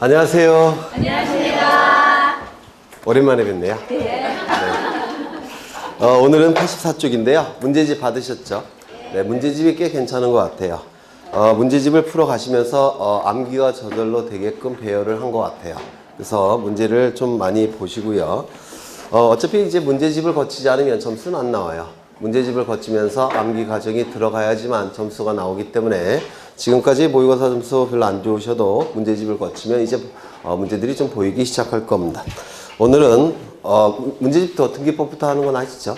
안녕하세요. 안녕하십니까. 오랜만에 뵙네요. 네. 오늘은 84쪽인데요. 문제집 받으셨죠? 네, 문제집이 꽤 괜찮은 것 같아요. 문제집을 풀어 가시면서 암기가 저절로 되게끔 배열을 한 것 같아요. 그래서 문제를 좀 많이 보시고요. 어차피 이제 문제집을 거치지 않으면 점수는 안 나와요. 문제집을 거치면서 암기 과정이 들어가야지만 점수가 나오기 때문에 지금까지 모의고사 점수 별로 안 좋으셔도 문제집을 거치면 이제 문제들이 좀 보이기 시작할 겁니다. 오늘은 문제집부터 등기법부터 하는 건 아시죠?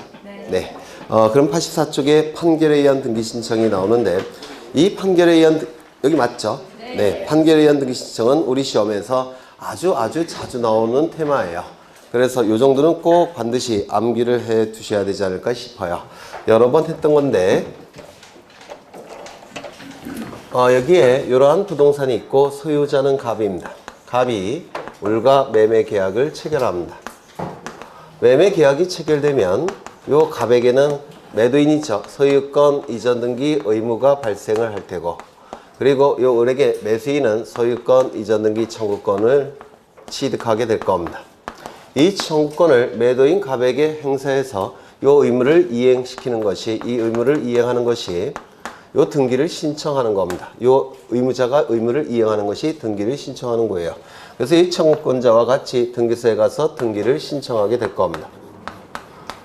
네. 그럼 84쪽에 판결에 의한 등기 신청이 나오는데 이 판결에 의한 여기 맞죠? 네. 판결에 의한 등기 신청은 우리 시험에서 아주 자주 나오는 테마예요. 그래서 이 정도는 꼭 반드시 암기를 해 두셔야 되지 않을까 싶어요. 여러 번 했던 건데 여기에 이러한 부동산이 있고 소유자는 갑입니다. 갑이 을과 매매 계약을 체결합니다. 매매 계약이 체결되면 이 갑에게는 매도인이죠. 소유권 이전 등기 의무가 발생을 할 테고, 그리고 이 을에게 매수인은 소유권 이전 등기 청구권을 취득하게 될 겁니다. 이 청구권을 매도인 갑에게 행사해서 이 의무를 이행시키는 것이, 이 의무를 이행하는 것이 이 등기를 신청하는 겁니다. 이 의무자가 의무를 이행하는 것이 등기를 신청하는 거예요. 그래서 이 청구권자와 같이 등기소에 가서 등기를 신청하게 될 겁니다.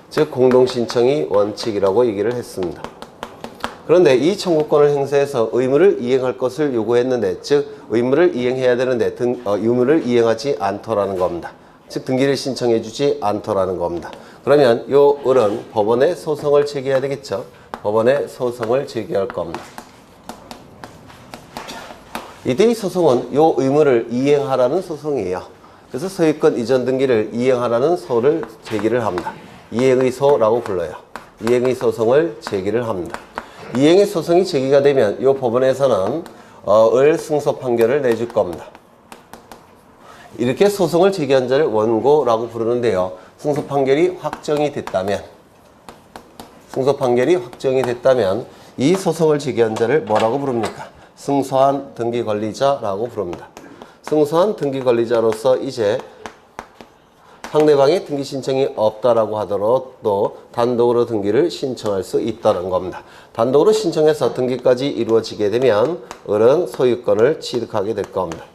즉 공동신청이 원칙이라고 얘기를 했습니다. 그런데 이 청구권을 행사해서 의무를 이행할 것을 요구했는데, 즉 의무를 이행해야 되는데 의무를 이행하지 않더라는 겁니다. 즉 등기를 신청해 주지 않더라는 겁니다. 그러면 요 을은 법원에 소송을 제기해야 되겠죠. 법원에 소송을 제기할 겁니다. 이때 이 소송은 요 의무를 이행하라는 소송이에요. 그래서 소유권 이전 등기를 이행하라는 소를 제기를 합니다. 이행의소라고 불러요. 이행의 소송을 제기를 합니다. 이행의 소송이 제기가 되면 요 법원에서는 을 승소 판결을 내줄 겁니다. 이렇게 소송을 제기한 자를 원고라고 부르는데요. 승소 판결이 확정이 됐다면 이 소송을 제기한 자를 뭐라고 부릅니까? 승소한 등기 권리자라고 부릅니다. 승소한 등기 권리자로서 이제 상대방의 등기 신청이 없다라고 하더라도 단독으로 등기를 신청할 수 있다는 겁니다. 단독으로 신청해서 등기까지 이루어지게 되면 을은 소유권을 취득하게 될 겁니다.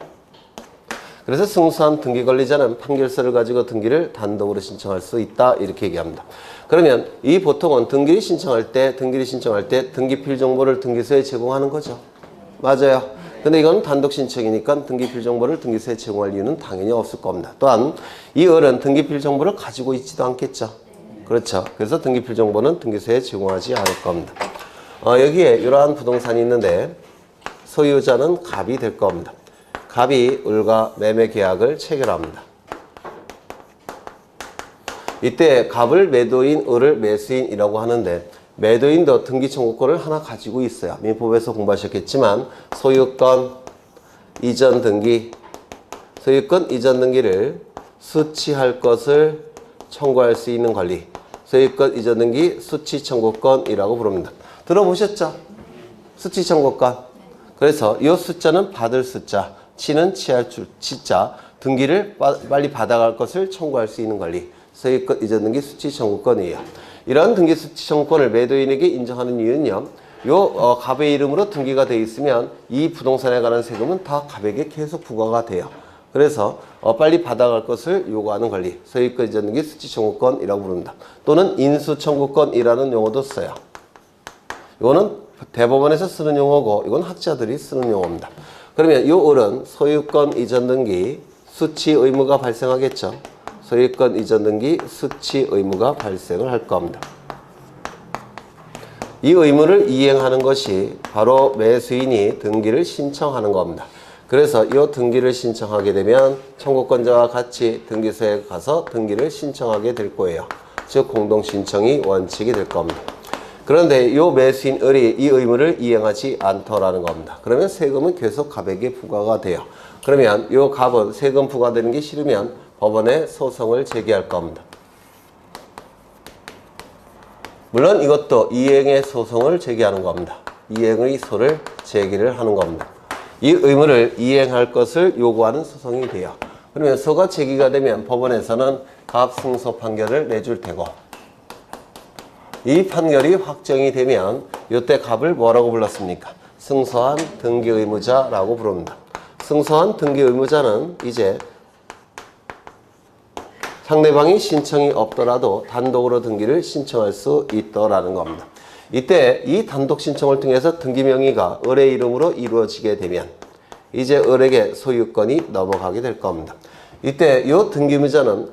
그래서 승소한 등기 권리자는 판결서를 가지고 등기를 단독으로 신청할 수 있다, 이렇게 얘기합니다. 그러면 이 보통은 등기를 신청할 때 등기필 정보를 등기소에 제공하는 거죠. 맞아요. 근데 이건 단독 신청이니까 등기필 정보를 등기소에 제공할 이유는 당연히 없을 겁니다. 또한 이 을은 등기필 정보를 가지고 있지도 않겠죠. 그렇죠. 그래서 등기필 정보는 등기소에 제공하지 않을 겁니다. 여기에 이러한 부동산이 있는데 소유자는 갑이 될 겁니다. 갑이 을과 매매 계약을 체결합니다. 이때 갑을 매도인, 을을 매수인이라고 하는데 매도인도 등기 청구권을 하나 가지고 있어요. 민법에서 공부하셨겠지만 소유권 이전 등기를 수취할 것을 청구할 수 있는 권리, 소유권 이전 등기 수취 청구권이라고 부릅니다. 들어보셨죠? 수취 청구권. 그래서 이 숫자는 받을 숫자, 치는 취할 치자, 등기를 빨리 받아갈 것을 청구할 수 있는 권리, 소유권 이전 등기 수취 청구권이에요. 이러한 등기 수취 청구권을 매도인에게 인정하는 이유는요, 갑의 이름으로 등기가 되어 있으면 이 부동산에 관한 세금은 다 갑에게 계속 부과가 돼요. 그래서 빨리 받아갈 것을 요구하는 권리, 소유권 이전 등기 수취 청구권이라고 부릅니다. 또는 인수 청구권이라는 용어도 써요. 이거는 대법원에서 쓰는 용어고 이건 학자들이 쓰는 용어입니다. 그러면 이 을은 소유권 이전 등기 수취 의무가 발생하겠죠. 소유권 이전 등기 수취 의무가 발생을 할 겁니다. 이 의무를 이행하는 것이 바로 매수인이 등기를 신청하는 겁니다. 그래서 이 등기를 신청하게 되면 청구권자와 같이 등기소에 가서 등기를 신청하게 될 거예요. 즉 공동신청이 원칙이 될 겁니다. 그런데 이 매수인 을이 이 의무를 이행하지 않더라는 겁니다. 그러면 세금은 계속 갑에게 부과가 돼요. 그러면 이 갑은 세금 부과되는 게 싫으면 법원에 소송을 제기할 겁니다. 물론 이것도 이행의 소송을 제기하는 겁니다. 이행의 소를 제기를 하는 겁니다. 이 의무를 이행할 것을 요구하는 소송이 돼요. 그러면 소가 제기가 되면 법원에서는 갑승소 판결을 내줄 테고, 이 판결이 확정이 되면 이때 갑을 뭐라고 불렀습니까? 승소한 등기 의무자라고 부릅니다. 승소한 등기 의무자는 이제 상대방이 신청이 없더라도 단독으로 등기를 신청할 수 있더라는 겁니다. 이때 이 단독 신청을 통해서 등기 명의가 을의 이름으로 이루어지게 되면 이제 을에게 소유권이 넘어가게 될 겁니다. 이때 이 등기 의무자는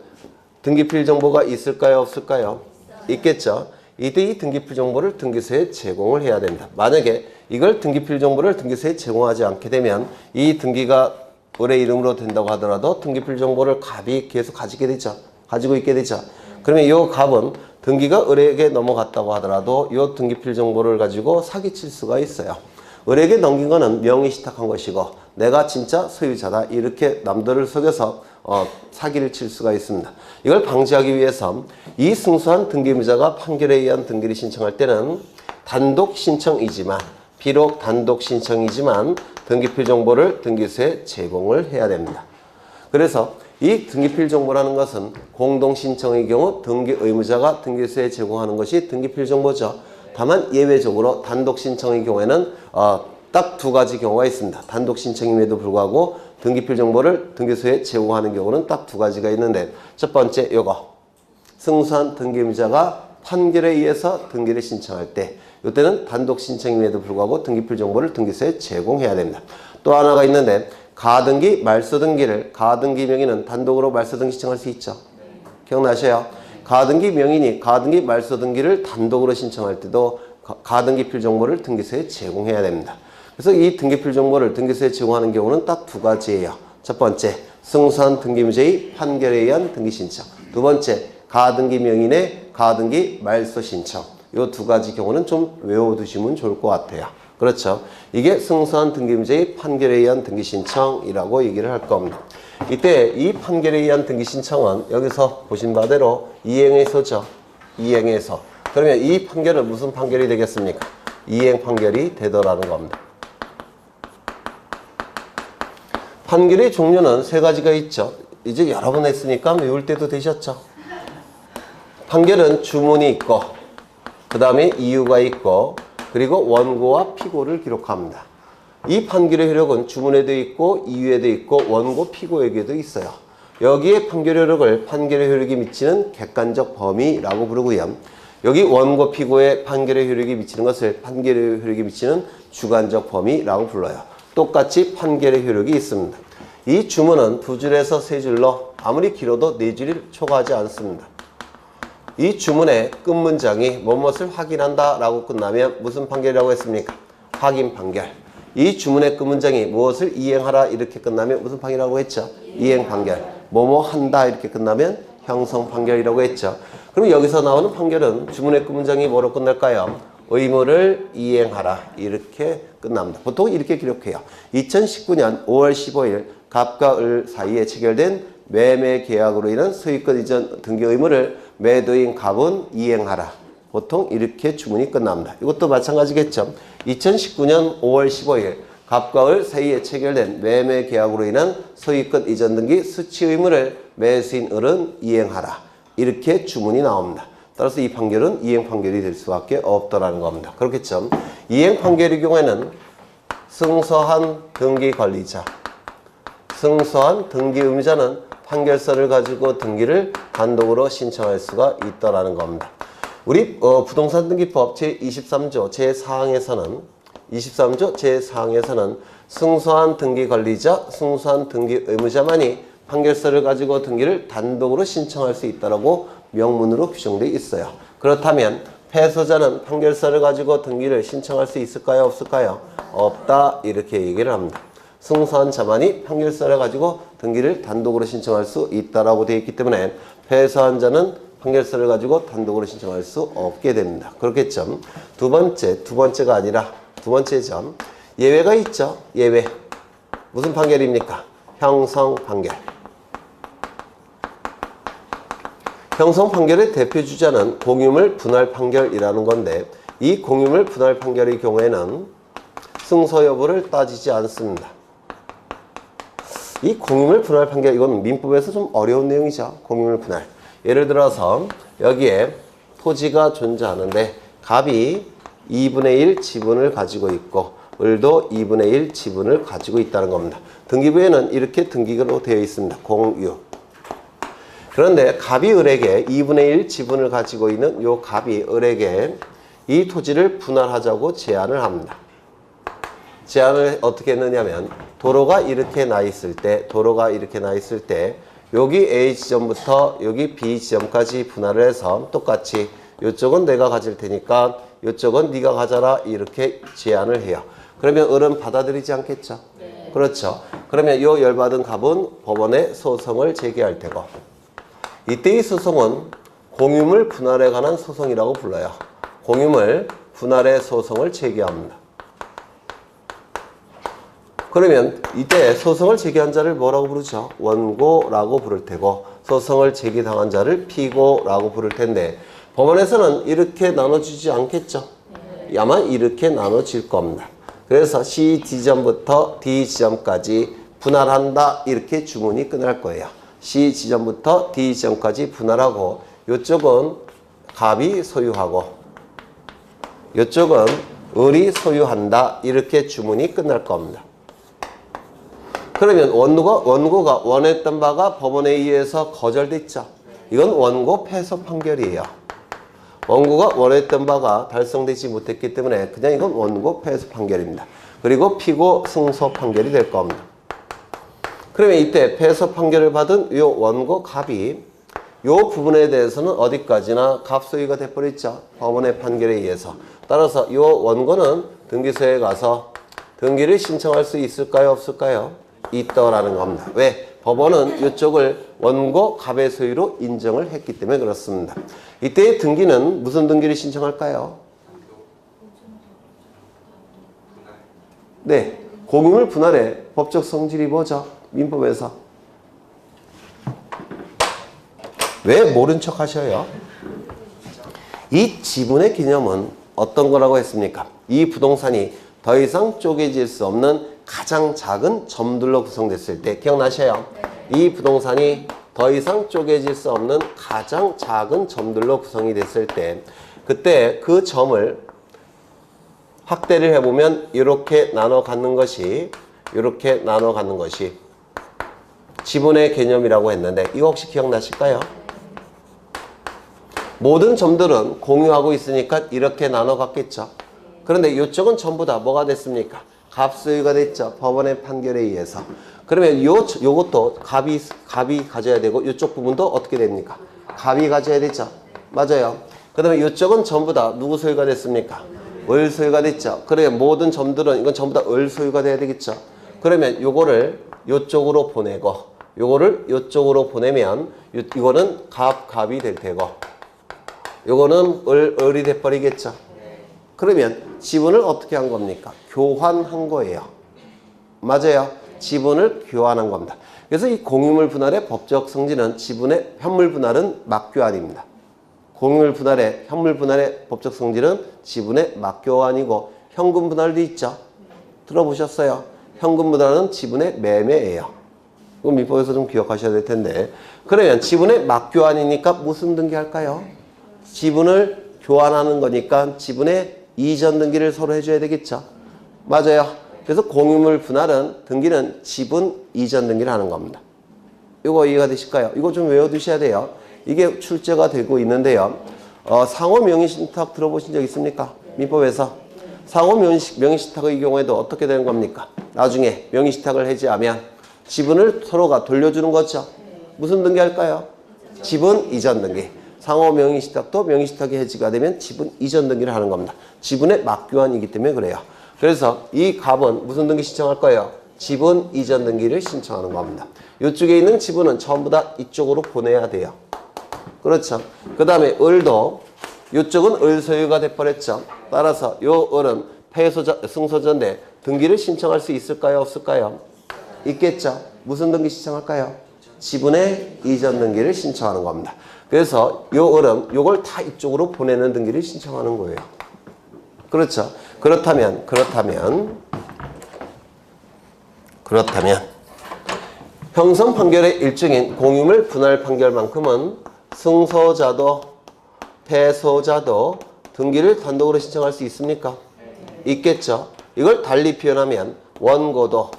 등기필 정보가 있을까요? 없을까요? 있겠죠. 이때 이 등기필 정보를 등기소에 제공을 해야 됩니다. 만약에 이걸 등기필 정보를 등기소에 제공하지 않게 되면 이 등기가 을의 이름으로 된다고 하더라도 등기필 정보를 갑이 계속 가지고 있게 되죠. 그러면 이 갑은 등기가 을에게 넘어갔다고 하더라도 이 등기필 정보를 가지고 사기칠 수가 있어요. 을에게 넘긴 거는 명의 시탁한 것이고 내가 진짜 소유자다 이렇게 남들을 속여서 사기를 칠 수가 있습니다. 이걸 방지하기 위해서 이 승소한 등기의무자가 판결에 의한 등기를 신청할 때는 단독 신청이지만 비록 단독 신청이지만 등기필 정보를 등기소에 제공을 해야 됩니다. 그래서 이 등기필 정보라는 것은 공동 신청의 경우 등기 의무자가 등기소에 제공하는 것이 등기필 정보죠. 다만 예외적으로 단독 신청의 경우에는 딱 두 가지 경우가 있습니다. 단독 신청임에도 불구하고 등기필 정보를 등기소에 제공하는 경우는 딱 두 가지가 있는데, 첫 번째 요거 승소한 등기 의무자가 판결에 의해서 등기를 신청할 때 이때는 단독 신청임에도 불구하고 등기필 정보를 등기소에 제공해야 됩니다. 또 하나가 있는데 가등기, 말소등기를 가등기 명의는 단독으로 말소등기 신청할 수 있죠. 기억나셔요? 가등기 명의니 가등기, 말소등기를 단독으로 신청할 때도 가등기필 정보를 등기소에 제공해야 됩니다. 그래서 이 등기필 정보를 등기소에 제공하는 경우는 딱 두 가지예요. 첫 번째, 승소한 등기의무자의 판결에 의한 등기 신청. 두 번째, 가등기 명의의 가등기 말소 신청. 이 두 가지 경우는 좀 외워두시면 좋을 것 같아요. 그렇죠. 이게 승소한 등기의무자의 판결에 의한 등기 신청이라고 얘기를 할 겁니다. 이때 이 판결에 의한 등기 신청은 여기서 보신 바대로 이행해서죠. 이행해서. 그러면 이 판결은 무슨 판결이 되겠습니까? 이행 판결이 되더라는 겁니다. 판결의 종류는 세 가지가 있죠. 이제 여러 번 했으니까 외울 때도 되셨죠. 판결은 주문이 있고 그 다음에 이유가 있고 그리고 원고와 피고를 기록합니다. 이 판결의 효력은 주문에도 있고 이유에도 있고 원고 피고에게도 있어요. 여기에 판결 효력을 판결의 효력이 미치는 객관적 범위라고 부르고요. 여기 원고 피고의 판결의 효력이 미치는 것을 판결의 효력이 미치는 주관적 범위라고 불러요. 똑같이 판결의 효력이 있습니다. 이 주문은 두 줄에서 세 줄로 아무리 길어도 네 줄을 초과하지 않습니다. 이 주문의 끝문장이 무엇을 확인한다 라고 끝나면 무슨 판결이라고 했습니까? 확인 판결. 이 주문의 끝문장이 무엇을 이행하라 이렇게 끝나면 무슨 판결이라고 했죠? 이행 판결. 뭐뭐 한다 이렇게 끝나면 형성 판결이라고 했죠. 그럼 여기서 나오는 판결은 주문의 끝문장이 뭐로 끝날까요? 의무를 이행하라 이렇게 끝납니다. 보통 이렇게 기록해요. 2019년 5월 15일 갑과 을 사이에 체결된 매매 계약으로 인한 소유권 이전 등기 의무를 매도인 갑은 이행하라. 보통 이렇게 주문이 끝납니다. 이것도 마찬가지겠죠. 2019년 5월 15일 갑과 을 사이에 체결된 매매 계약으로 인한 소유권 이전 등기 수취 의무를 매수인 을은 이행하라. 이렇게 주문이 나옵니다. 따라서 이 판결은 이행 판결이 될 수밖에 없더라는 겁니다. 그렇겠죠. 이행 판결의 경우에는 승소한 등기 관리자, 승소한 등기 의무자는 판결서를 가지고 등기를 단독으로 신청할 수가 있더라는 겁니다. 우리 부동산 등기법 제23조 제4항에서는 23조 제4항에서는 승소한 등기 관리자, 승소한 등기 의무자만이 판결서를 가지고 등기를 단독으로 신청할 수 있다라고 명문으로 규정되어 있어요. 그렇다면 패소자는 판결서를 가지고 등기를 신청할 수 있을까요? 없을까요? 없다 이렇게 얘기를 합니다. 승소한 자만이 판결서를 가지고 등기를 단독으로 신청할 수 있다라고 되어 있기 때문에 패소한 자는 판결서를 가지고 단독으로 신청할 수 없게 됩니다. 그렇겠죠. 두 번째가 아니라 두 번째 점 예외가 있죠. 예외. 무슨 판결입니까? 형성 판결. 형성 판결의 대표 주자는 공유물 분할 판결이라는 건데 이 공유물 분할 판결의 경우에는 승소 여부를 따지지 않습니다. 이 공유물 분할 판결, 이건 민법에서 좀 어려운 내용이죠. 공유물 분할. 예를 들어서 여기에 토지가 존재하는데 갑이 2분의 1 지분을 가지고 있고 을도 2분의 1 지분을 가지고 있다는 겁니다. 등기부에는 이렇게 등기로 되어 있습니다. 공유. 그런데 갑이 을에게 2분의 1 지분을 가지고 있는 요 갑이 을에게 이 토지를 분할하자고 제안을 합니다. 제안을 어떻게 했느냐면 도로가 이렇게 나 있을 때 여기 A 지점부터 여기 B 지점까지 분할을 해서 똑같이 이쪽은 내가 가질 테니까 이쪽은 네가 가져라 이렇게 제안을 해요. 그러면 을은 받아들이지 않겠죠? 네. 그렇죠. 그러면 이 열받은 갑은 법원에 소송을 제기할 테고 이때의 소송은 공유물 분할에 관한 소송이라고 불러요. 공유물 분할의 소송을 제기합니다. 그러면 이때 소송을 제기한 자를 뭐라고 부르죠? 원고라고 부를 테고 소송을 제기당한 자를 피고라고 부를 텐데 법원에서는 이렇게 나눠주지 않겠죠? 아마 이렇게 나눠질 겁니다. 그래서 C 지점부터 D 지점까지 분할한다 이렇게 주문이 끝날 거예요. C 지점부터 D 지점까지 분할하고 이쪽은 갑이 소유하고 이쪽은 을이 소유한다 이렇게 주문이 끝날 겁니다. 그러면 원고가 원했던 바가 법원에 의해서 거절됐죠. 이건 원고 패소 판결이에요. 원고가 원했던 바가 달성되지 못했기 때문에 그냥 이건 원고 패소 판결입니다. 그리고 피고 승소 판결이 될 겁니다. 그러면 이때 패소 판결을 받은 이 원고 갑이 이 부분에 대해서는 어디까지나 갑 소유가 돼버렸죠. 법원의 판결에 의해서. 따라서 이 원고는 등기소에 가서 등기를 신청할 수 있을까요? 없을까요? 있더라는 겁니다. 왜? 법원은 이쪽을 원고 갑의 소유로 인정을 했기 때문에 그렇습니다. 이때의 등기는 무슨 등기를 신청할까요? 네, 공유물 분할의 법적 성질이 뭐죠? 민법에서. 왜 모른 척 하셔요? 이 지분의 개념은 어떤 거라고 했습니까? 이 부동산이 더 이상 쪼개질 수 없는 가장 작은 점들로 구성됐을 때 기억나셔요? 이 부동산이 더 이상 쪼개질 수 없는 가장 작은 점들로 구성이 됐을 때 그때 그 점을 확대를 해보면 이렇게 나눠 갖는 것이 지분의 개념이라고 했는데 이거 혹시 기억나실까요? 모든 점들은 공유하고 있으니까 이렇게 나눠 갖겠죠. 그런데 이쪽은 전부 다 뭐가 됐습니까? 갑 소유가 됐죠. 법원의 판결에 의해서. 그러면 요것도 갑이 가져야 되고 이쪽 부분도 어떻게 됩니까? 갑이 가져야 되죠. 맞아요. 그 다음에 이쪽은 전부 다 누구 소유가 됐습니까? 을 소유가 됐죠. 그러면 모든 점들은 이건 전부 다 을 소유가 돼야 되겠죠. 그러면 요거를 요쪽으로 보내고 요거를 요쪽으로 보내면 이거는 갑이 될 테고 요거는 을이 돼버리겠죠. 그러면 지분을 어떻게 한 겁니까? 교환한 거예요. 맞아요. 지분을 교환한 겁니다. 그래서 이 공유물 분할의 법적 성질은 지분의 현물 분할은 막교환입니다. 공유물 분할의 현물 분할의 법적 성질은 지분의 막교환이고 현금 분할도 있죠. 들어보셨어요? 현금 분할은 지분의 매매예요. 이거 민법에서 좀 기억하셔야 될 텐데. 그러면 지분의 막교환이니까 무슨 등기할까요? 지분을 교환하는 거니까 지분의 이전 등기를 서로 해줘야 되겠죠. 맞아요. 그래서 공유물 분할은 등기는 지분 이전 등기를 하는 겁니다. 이거 이해가 되실까요? 이거 좀 외워두셔야 돼요. 이게 출제가 되고 있는데요. 상호 명의신탁 들어보신 적 있습니까? 민법에서. 상호 명의신탁의 경우에도 어떻게 되는 겁니까? 나중에 명의신탁을 해지하면 지분을 서로가 돌려주는 거죠. 무슨 등기 할까요? 지분 이전 등기. 상호 명의신탁도 명의신탁이 해지가 되면 지분 이전 등기를 하는 겁니다. 지분의 막교환이기 때문에 그래요. 그래서 이 갑은 무슨 등기 신청할 거예요? 지분 이전 등기를 신청하는 겁니다. 이쪽에 있는 지분은 전부 다 이쪽으로 보내야 돼요. 그렇죠. 그 다음에 을도 이쪽은 을 소유가 돼버렸죠. 따라서 요 을은 승소자인데 등기를 신청할 수 있을까요? 없을까요? 있겠죠. 무슨 등기 신청할까요? 지분의 이전 등기를 신청하는 겁니다. 그래서 요 을은 요걸 다 이쪽으로 보내는 등기를 신청하는 거예요. 그렇죠. 그렇다면 형성 판결의 일종인 공유물 분할 판결만큼은 승소자도 패소자도 등기를 단독으로 신청할 수 있습니까? 있겠죠. 이걸 달리 표현하면 원고도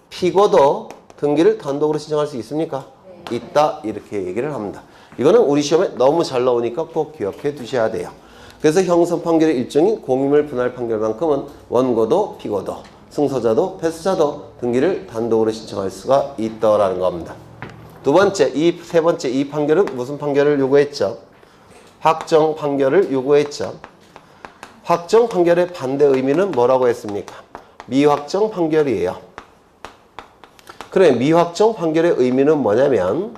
피고도 등기를 단독으로 신청할 수 있습니까? 있다 이렇게 얘기를 합니다. 이거는 우리 시험에 너무 잘 나오니까 꼭 기억해 두셔야 돼요. 그래서 형성 판결의 일종인 공유물 분할 판결만큼은 원고도 피고도 승소자도 패소자도 등기를 단독으로 신청할 수가 있다라는 겁니다. 세 번째 이 판결은 무슨 판결을 요구했죠? 확정 판결을 요구했죠. 확정 판결의 반대 의미는 뭐라고 했습니까? 미확정 판결이에요. 그래, 미확정 판결의 의미는 뭐냐면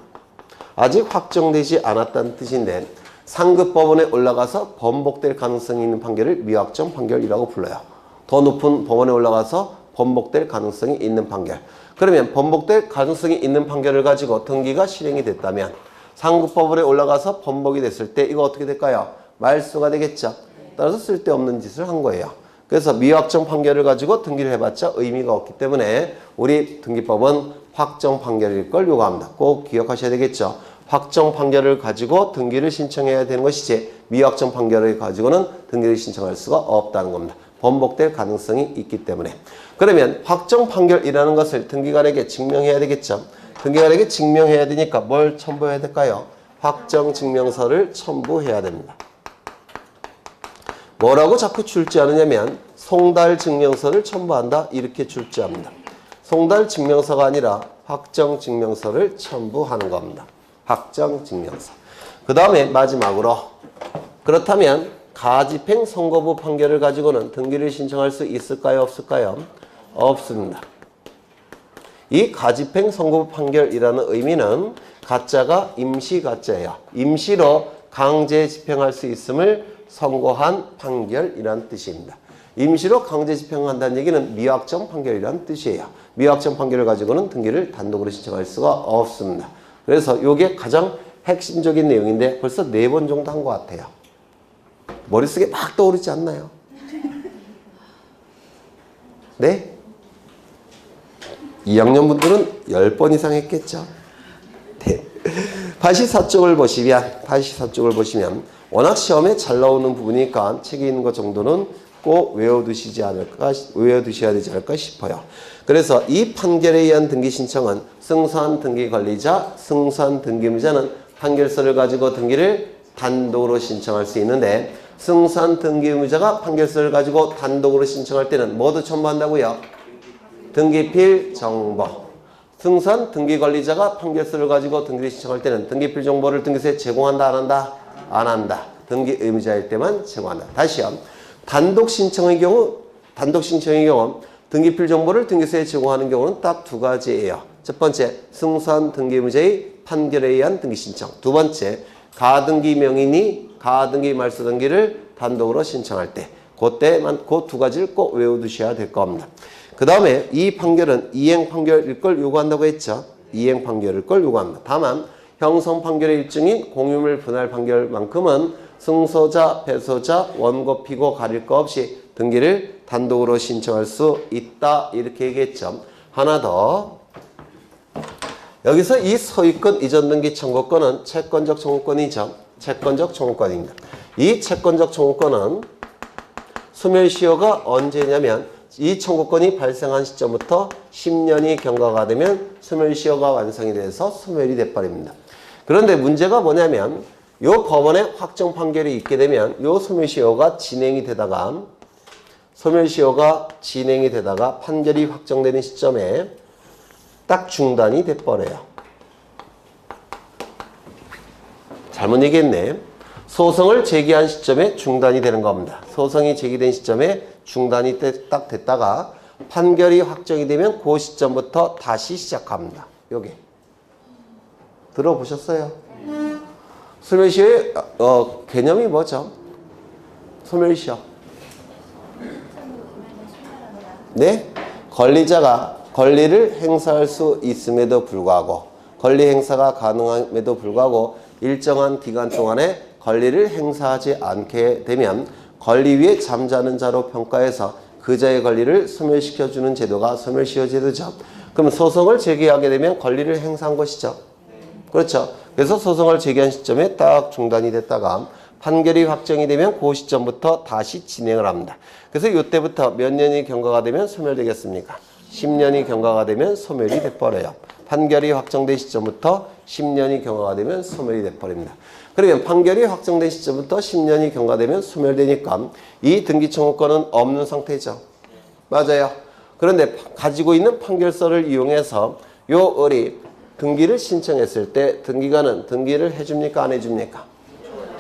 아직 확정되지 않았다는 뜻인데 상급 법원에 올라가서 번복될 가능성이 있는 판결을 미확정 판결이라고 불러요. 더 높은 법원에 올라가서 번복될 가능성이 있는 판결. 그러면 번복될 가능성이 있는 판결을 가지고 등기가 실행이 됐다면 상급 법원에 올라가서 번복이 됐을 때 이거 어떻게 될까요? 말소가 되겠죠. 따라서 쓸데없는 짓을 한 거예요. 그래서 미확정 판결을 가지고 등기를 해봤자 의미가 없기 때문에 우리 등기법은 확정 판결일 걸 요구합니다. 꼭 기억하셔야 되겠죠. 확정 판결을 가지고 등기를 신청해야 되는 것이지 미확정 판결을 가지고는 등기를 신청할 수가 없다는 겁니다. 번복될 가능성이 있기 때문에. 그러면 확정 판결이라는 것을 등기관에게 증명해야 되겠죠. 등기관에게 증명해야 되니까 뭘 첨부해야 될까요? 확정 증명서를 첨부해야 됩니다. 뭐라고 자꾸 출제하느냐면 송달 증명서를 첨부한다 이렇게 출제합니다. 송달 증명서가 아니라 확정 증명서를 첨부하는 겁니다. 확정 증명서. 그 다음에 마지막으로 그렇다면 가집행 선고부 판결을 가지고는 등기를 신청할 수 있을까요? 없을까요? 없습니다. 이 가집행 선고부 판결이라는 의미는 가짜가 임시 가짜예요. 임시로 강제 집행할 수 있음을 선고한 판결이라는 뜻입니다. 임시로 강제 집행한다는 얘기는 미확정 판결이라는 뜻이에요. 미확정 판결을 가지고는 등기를 단독으로 신청할 수가 없습니다. 그래서 이게 가장 핵심적인 내용인데 벌써 4번 정도 한 것 같아요. 머릿속에 막 떠오르지 않나요? 네? 2학년 분들은 10번 이상 했겠죠. 네. 84쪽을 보시면 워낙 시험에 잘 나오는 부분이니까 책에 있는 것 정도는 꼭 외워두셔야 되지 않을까 싶어요. 그래서 이 판결에 의한 등기 신청은 승소한 등기 관리자, 승소한 등기무자는 판결서를 가지고 등기를 단독으로 신청할 수 있는데 승소한 등기무자가 판결서를 가지고 단독으로 신청할 때는 뭐도 첨부한다고요? 등기필 정보. 승소한 등기관리자가 판결서를 가지고 등기를 신청할 때는 등기필 정보를 등기소에 제공한다 안 한다? 안 한다. 등기 의무자일 때만 제공한다. 다시요. 단독 신청의 경우 등기필 정보를 등기소에 제공하는 경우는 딱 2가지예요. 첫 번째, 승소한 등기 의무자의 판결에 의한 등기 신청. 두 번째, 가등기 명인이 가등기 말소 등기를 단독으로 신청할 때. 그때만 그 2가지를 꼭 외워두셔야 될 겁니다. 그 다음에 이 판결은 이행 판결일 걸 요구한다고 했죠. 이행 판결일 걸 요구합니다. 다만 형성 판결의 일종인 공유물 분할 판결만큼은 승소자, 패소자, 원고, 피고 가릴 거 없이 등기를 단독으로 신청할 수 있다 이렇게 얘기했죠. 하나 더. 여기서 이 소유권 이전 등기 청구권은 채권적 청구권이죠. 채권적 청구권입니다. 이 채권적 청구권은 소멸시효가 언제냐면 이 청구권이 발생한 시점부터 10년이 경과가 되면 소멸시효가 완성이 돼서 소멸이 돼버립니다. 그런데 문제가 뭐냐면 요 법원의 확정 판결이 있게 되면 요 소멸시효가 진행이 되다가 판결이 확정되는 시점에 딱 중단이 돼버려요. 잘못 얘기했네. 소송을 제기한 시점에 중단이 되는 겁니다. 소송이 제기된 시점에 중단이 딱 됐다가 판결이 확정이 되면 그 시점부터 다시 시작합니다. 여기 들어보셨어요? 소멸시효의 개념이 뭐죠? 소멸시효. 네? 권리자가 권리를 행사할 수 있음에도 불구하고 권리 행사가 가능함에도 불구하고 일정한 기간 동안에 권리를 행사하지 않게 되면 권리 위에 잠자는 자로 평가해서 그 자의 권리를 소멸시켜주는 제도가 소멸시효 제도죠. 그럼 소송을 제기하게 되면 권리를 행사한 것이죠. 그렇죠. 그래서 소송을 제기한 시점에 딱 중단이 됐다가 판결이 확정이 되면 그 시점부터 다시 진행을 합니다. 그래서 이때부터 몇 년이 경과가 되면 소멸되겠습니까? 10년이 경과가 되면 소멸이 돼버려요. 판결이 확정된 시점부터 10년이 경과가 되면 소멸이 돼버립니다. 그러면 판결이 확정된 시점부터 10년이 경과되면 소멸되니까 이 등기 청구권은 없는 상태죠. 맞아요. 그런데 가지고 있는 판결서를 이용해서 요 을이 등기를 신청했을 때 등기관은 등기를 해줍니까? 안 해줍니까?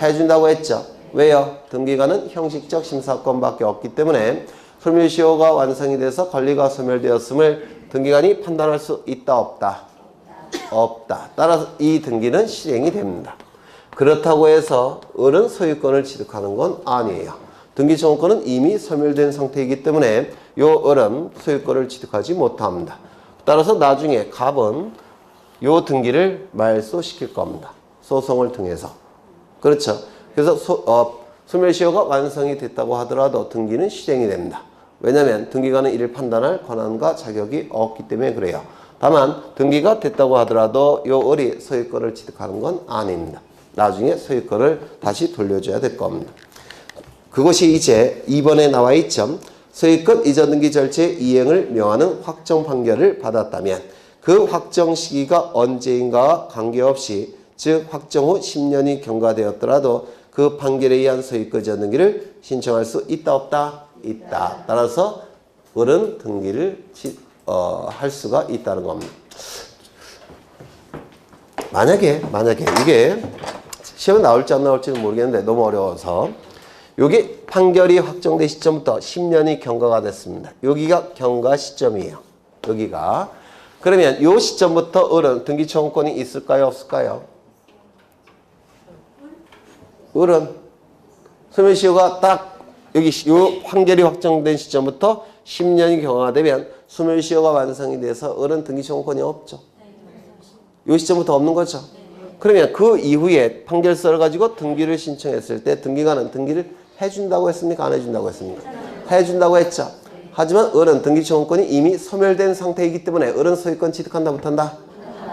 해준다고 했죠. 왜요? 등기관은 형식적 심사권밖에 없기 때문에 소멸시효가 완성이 돼서 권리가 소멸되었음을 등기관이 판단할 수 있다 없다? 없다. 따라서 이 등기는 실행이 됩니다. 그렇다고 해서 을은 소유권을 취득하는 건 아니에요. 등기청구권은 이미 소멸된 상태이기 때문에 요 을은 소유권을 취득하지 못합니다. 따라서 나중에 갑은 요 등기를 말소시킬 겁니다. 소송을 통해서. 그렇죠. 그래서 소멸시효가 완성이 됐다고 하더라도 등기는 실행이 됩니다. 왜냐하면 등기관은 이를 판단할 권한과 자격이 없기 때문에 그래요. 다만 등기가 됐다고 하더라도 요 을이 소유권을 취득하는 건 아닙니다. 나중에 소유권을 다시 돌려줘야 될 겁니다. 그것이 이제 2번에 나와 있죠. 소유권 이전 등기 절차의 이행을 명하는 확정 판결을 받았다면 그 확정 시기가 언제인가와 관계없이 즉 확정 후 10년이 경과되었더라도 그 판결에 의한 소유권 이전 등기를 신청할 수 있다 없다? 있다. 따라서 을은 등기를 할 수가 있다는 겁니다. 만약에 이게 시험에 나올지 안 나올지는 모르겠는데 너무 어려워서 여기 판결이 확정된 시점부터 10년이 경과가 됐습니다. 여기가 경과 시점이에요. 여기가. 그러면 이 시점부터 을은 등기 청구권이 있을까요? 없을까요? 을은 소멸시효가 딱 여기 이 판결이 확정된 시점부터 10년이 경과가 되면 소멸시효가 완성이 돼서 을은 등기 청구권이 없죠. 이 시점부터 없는 거죠. 그러면 그 이후에 판결서를 가지고 등기를 신청했을 때 등기관은 등기를 해준다고 했습니까? 안 해준다고 했습니까? 해준다고 했죠. 하지만 을은 등기 청구권이 이미 소멸된 상태이기 때문에 을은 소유권 취득한다 못한다?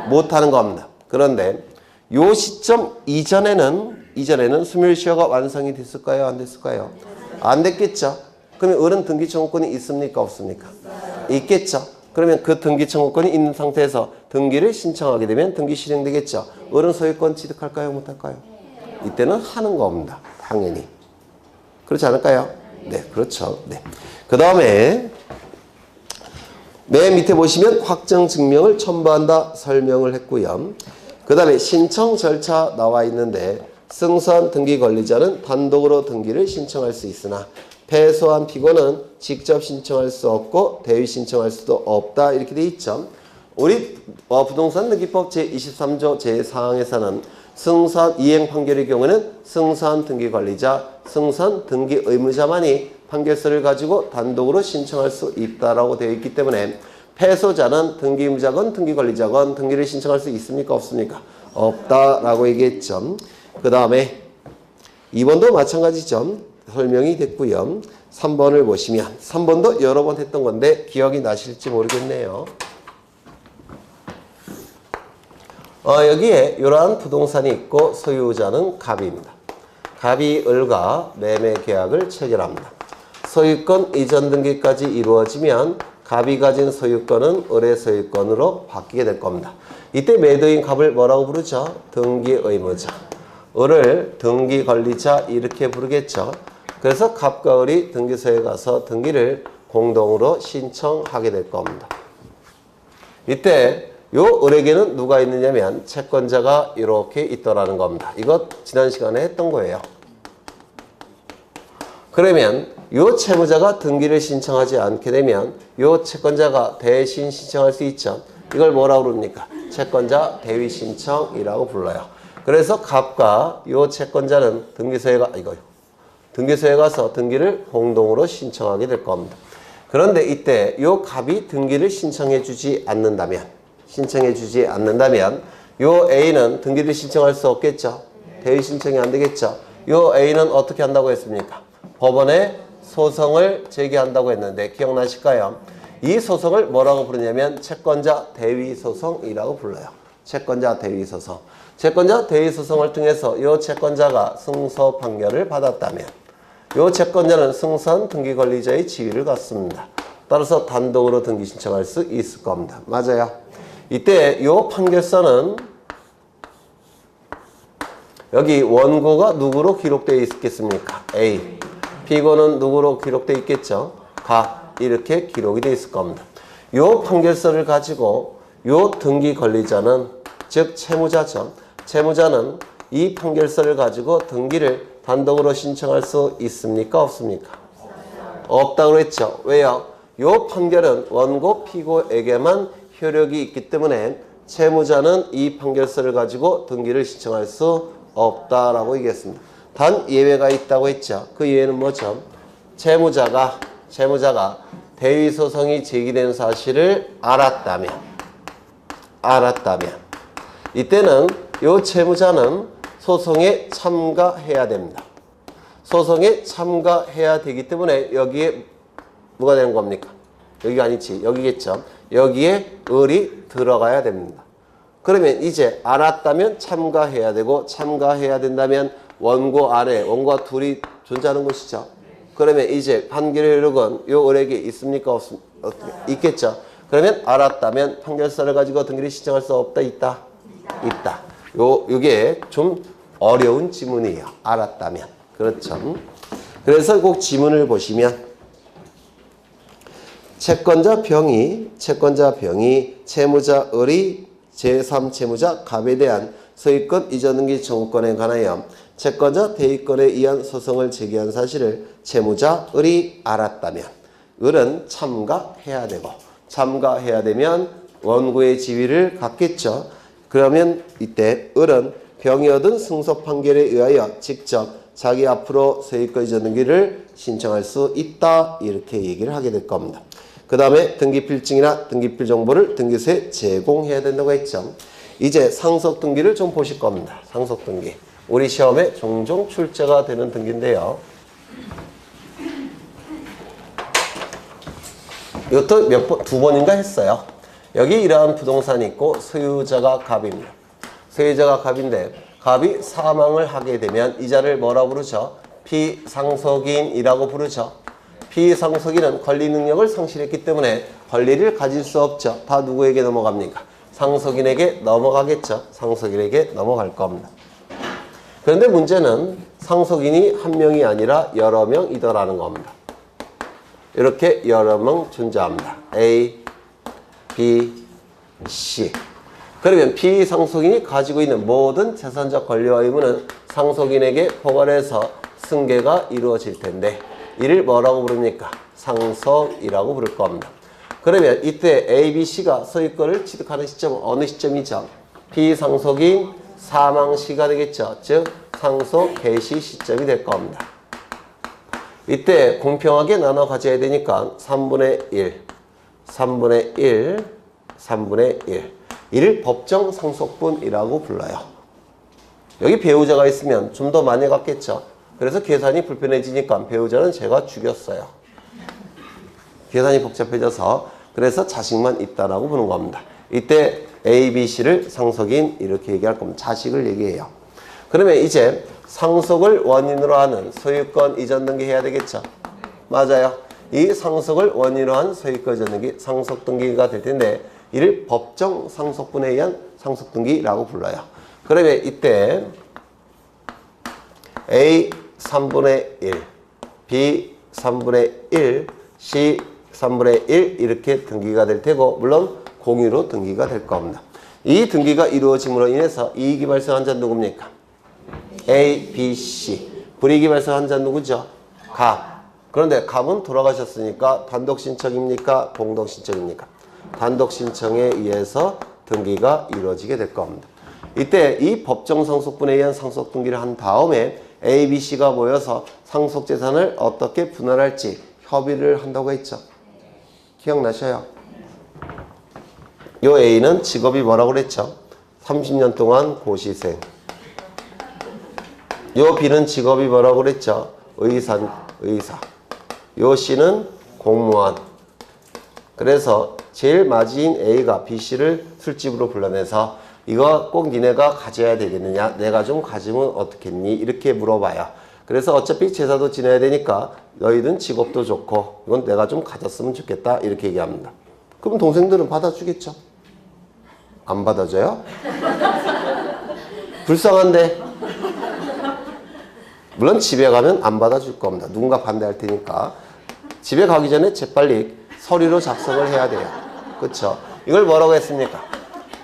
못하는 겁니다. 그런데 요 시점 이전에는 소멸시효가 완성이 됐을까요? 안 됐을까요? 안 됐겠죠. 그러면 을은 등기 청구권이 있습니까? 없습니까? 있겠죠. 그러면 그 등기 청구권이 있는 상태에서 등기를 신청하게 되면 등기 실행되겠죠. 을은 소유권 취득할까요? 못할까요? 이때는 하는 겁니다. 당연히. 그렇지 않을까요? 네, 그렇죠. 네. 그 다음에 맨 밑에 보시면 확정 증명을 첨부한다 설명을 했고요. 그 다음에 신청 절차 나와 있는데 승소한 등기 권리자는 단독으로 등기를 신청할 수 있으나 패소한 피고는 직접 신청할 수 없고 대위 신청할 수도 없다 이렇게 돼 있죠. 우리 부동산 등기법 제23조 제4항에서는 승소한 이행 판결의 경우는 승소한 등기 권리자, 승소한 등기 의무자만이 판결서를 가지고 단독으로 신청할 수 있다라고 되어 있기 때문에 패소자는 등기 의무자건 등기 권리자건 등기를 신청할 수 있습니까? 없습니까? 없다라고 얘기했죠. 그 다음에 2번도 마찬가지죠. 설명이 됐고요. 3번을 보시면 3번도 여러 번 했던 건데 기억이 나실지 모르겠네요. 여기에 이러한 부동산이 있고 소유자는 갑입니다. 갑이 을과 매매 계약을 체결합니다. 소유권 이전 등기까지 이루어지면 갑이 가진 소유권은 을의 소유권으로 바뀌게 될 겁니다. 이때 매도인 갑을 뭐라고 부르죠? 등기 의무자. 을을 등기 권리자 이렇게 부르겠죠. 그래서 갑과 을이 등기소에 가서 등기를 공동으로 신청하게 될 겁니다. 이때 요 을에게는 누가 있느냐면 채권자가 이렇게 있더라는 겁니다. 이거 지난 시간에 했던 거예요. 그러면 요 채무자가 등기를 신청하지 않게 되면 요 채권자가 대신 신청할 수 있죠. 이걸 뭐라고 부릅니까? 채권자 대위 신청이라고 불러요. 그래서 갑과 요 채권자는 등기소에 가서 등기를 공동으로 신청하게 될 겁니다. 그런데 이때 요 갑이 등기를 신청해 주지 않는다면 요 A는 등기를 신청할 수 없겠죠. 대위 신청이 안 되겠죠. 요 A는 어떻게 한다고 했습니까? 법원에 소송을 제기한다고 했는데 기억나실까요? 이 소송을 뭐라고 부르냐면 채권자 대위소송이라고 불러요. 채권자 대위소송. 채권자 대위소송을 통해서 이 채권자가 승소 판결을 받았다면 이 채권자는 승소한 등기 권리자의 지위를 갖습니다. 따라서 단독으로 등기 신청할 수 있을 겁니다. 맞아요. 이때 이 판결서는 여기 원고가 누구로 기록되어 있겠습니까? A. 피고는 누구로 기록되어 있겠죠? 가. 이렇게 기록이 되어 있을 겁니다. 이 판결서를 가지고 이 등기 권리자는 즉 채무자죠. 채무자는 이 판결서를 가지고 등기를 단독으로 신청할 수 있습니까? 없습니까? 없다고 했죠. 왜요? 이 판결은 원고 피고에게만 효력이 있기 때문에 채무자는 이 판결서를 가지고 등기를 신청할 수 없다라고 얘기했습니다. 단 예외가 있다고 했죠. 그 예외는 뭐죠? 채무자가 대위소송이 제기된 사실을 알았다면 이때는 이 채무자는 소송에 참가해야 됩니다. 소송에 참가해야 되기 때문에 여기에 뭐가 되는 겁니까? 여기가 아니지. 여기겠죠. 여기에 을이 들어가야 됩니다. 그러면 이제 알았다면 참가해야 되고 참가해야 된다면 원고 안에 원고가 둘이 존재하는 것이죠. 그러면 이제 판결의 효력은 요 을에게 있습니까? 없습니까? 있겠죠. 그러면 알았다면 판결서를 가지고 등기를 신청할 수 없다? 있다? 있다. 요게 좀 어려운 지문이에요. 알았다면. 그렇죠. 그래서 꼭 지문을 보시면 채권자 병이 채무자 을이 제3채무자 갑에 대한 소유권 이전 등기 청구권에 관하여 채권자 대위권에 의한 소송을 제기한 사실을 채무자 을이 알았다면 을은 참가해야 되고 참가해야 되면 원고의 지위를 갖겠죠. 그러면 이때 을은 병이 얻은 승소 판결에 의하여 직접 자기 앞으로 소유권 이전 등기를 신청할 수 있다. 이렇게 얘기를 하게 될 겁니다. 그 다음에 등기필증이나 등기필 정보를 등기소에 제공해야 된다고 했죠. 이제 상속 등기를 좀 보실 겁니다. 상속 등기. 우리 시험에 종종 출제가 되는 등기인데요. 이것도 두 번인가 했어요. 여기 이러한 부동산이 있고 소유자가 갑입니다. 소유자가 갑인데 갑이 사망을 하게 되면 이자를 뭐라고 부르죠? 피상속인이라고 부르죠. 피상속인은 권리 능력을 상실했기 때문에 권리를 가질 수 없죠. 다 누구에게 넘어갑니까? 상속인에게 넘어가겠죠. 상속인에게 넘어갈 겁니다. 그런데 문제는 상속인이 한 명이 아니라 여러 명이더라는 겁니다. 이렇게 여러 명 존재합니다. A, B, C. 그러면 피상속인이 가지고 있는 모든 재산적 권리와 의무는 상속인에게 포괄해서 승계가 이루어질 텐데 이를 뭐라고 부릅니까? 상속이라고 부를 겁니다. 그러면 이때 A, B, C가 소유권을 취득하는 시점은 어느 시점이죠? 피상속인 사망 시가 되겠죠. 즉 상속 개시 시점이 될 겁니다. 이때 공평하게 나눠 가져야 되니까 3분의 1, 3분의 1, 3분의 1. 이를 법정 상속분이라고 불러요. 여기 배우자가 있으면 좀 더 많이 갖겠죠. 그래서 계산이 불편해지니까 배우자는 제가 죽였어요. 계산이 복잡해져서 그래서 자식만 있다라고 부르는 겁니다. 이때 A, B, C를 상속인 이렇게 얘기할 겁니다. 자식을 얘기해요. 그러면 이제 상속을 원인으로 하는 소유권 이전 등기 해야 되겠죠. 맞아요. 이 상속을 원인으로 한 소유권 이전 등기 상속 등기가 될 텐데 이를 법정 상속분에 의한 상속 등기라고 불러요. 그러면 이때 A 3분의 1, B 3분의 1, C 3분의 1 이렇게 등기가 될 테고 물론 공유로 등기가 될 겁니다. 이 등기가 이루어짐으로 인해서 이익이 발생한 자는 누굽니까? A, B, C. 불이익이 발생한 자는 누구죠? 갑. 그런데 갑은 돌아가셨으니까 단독 신청입니까? 공동 신청입니까? 단독 신청에 의해서 등기가 이루어지게 될 겁니다. 이때 이 법정 상속분에 의한 상속 등기를 한 다음에 A, B, C가 모여서 상속 재산을 어떻게 분할할지 협의를 한다고 했죠. 기억나셔요? 요 A는 직업이 뭐라고 그랬죠? 30년 동안 고시생. 요 B는 직업이 뭐라고 그랬죠? 의사. 요 C는 공무원. 그래서 제일 맞이인 A가 B씨를 술집으로 불러내서 이거 꼭 니네가 가져야 되겠느냐? 내가 좀 가지면 어떻겠니? 이렇게 물어봐요. 그래서 어차피 제사도 지내야 되니까 너희는 직업도 좋고 이건 내가 좀 가졌으면 좋겠다 이렇게 얘기합니다. 그럼 동생들은 받아주겠죠? 안 받아줘요? 불쌍한데? 물론 집에 가면 안 받아줄 겁니다. 누군가 반대할 테니까. 집에 가기 전에 재빨리 서류로 작성을 해야 돼요. 그렇죠? 이걸 뭐라고 했습니까?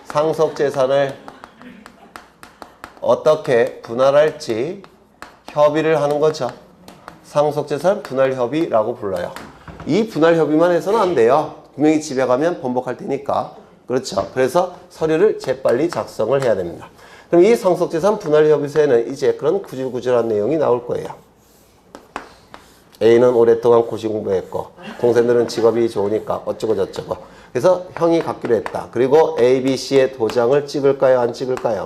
상속재산을 어떻게 분할할지 협의를 하는 거죠. 상속재산 분할협의라고 불러요. 이 분할협의만 해서는 안 돼요. 분명히 집에 가면 번복할 테니까. 그렇죠. 그래서 서류를 재빨리 작성을 해야 됩니다. 그럼 이 상속재산 분할협의서에는 이제 그런 구질구질한 내용이 나올 거예요. A는 오랫동안 고시공부했고 동생들은 직업이 좋으니까 어쩌고 저쩌고. 그래서 형이 갖기로 했다. 그리고 A, B, C의 도장을 찍을까요? 안 찍을까요?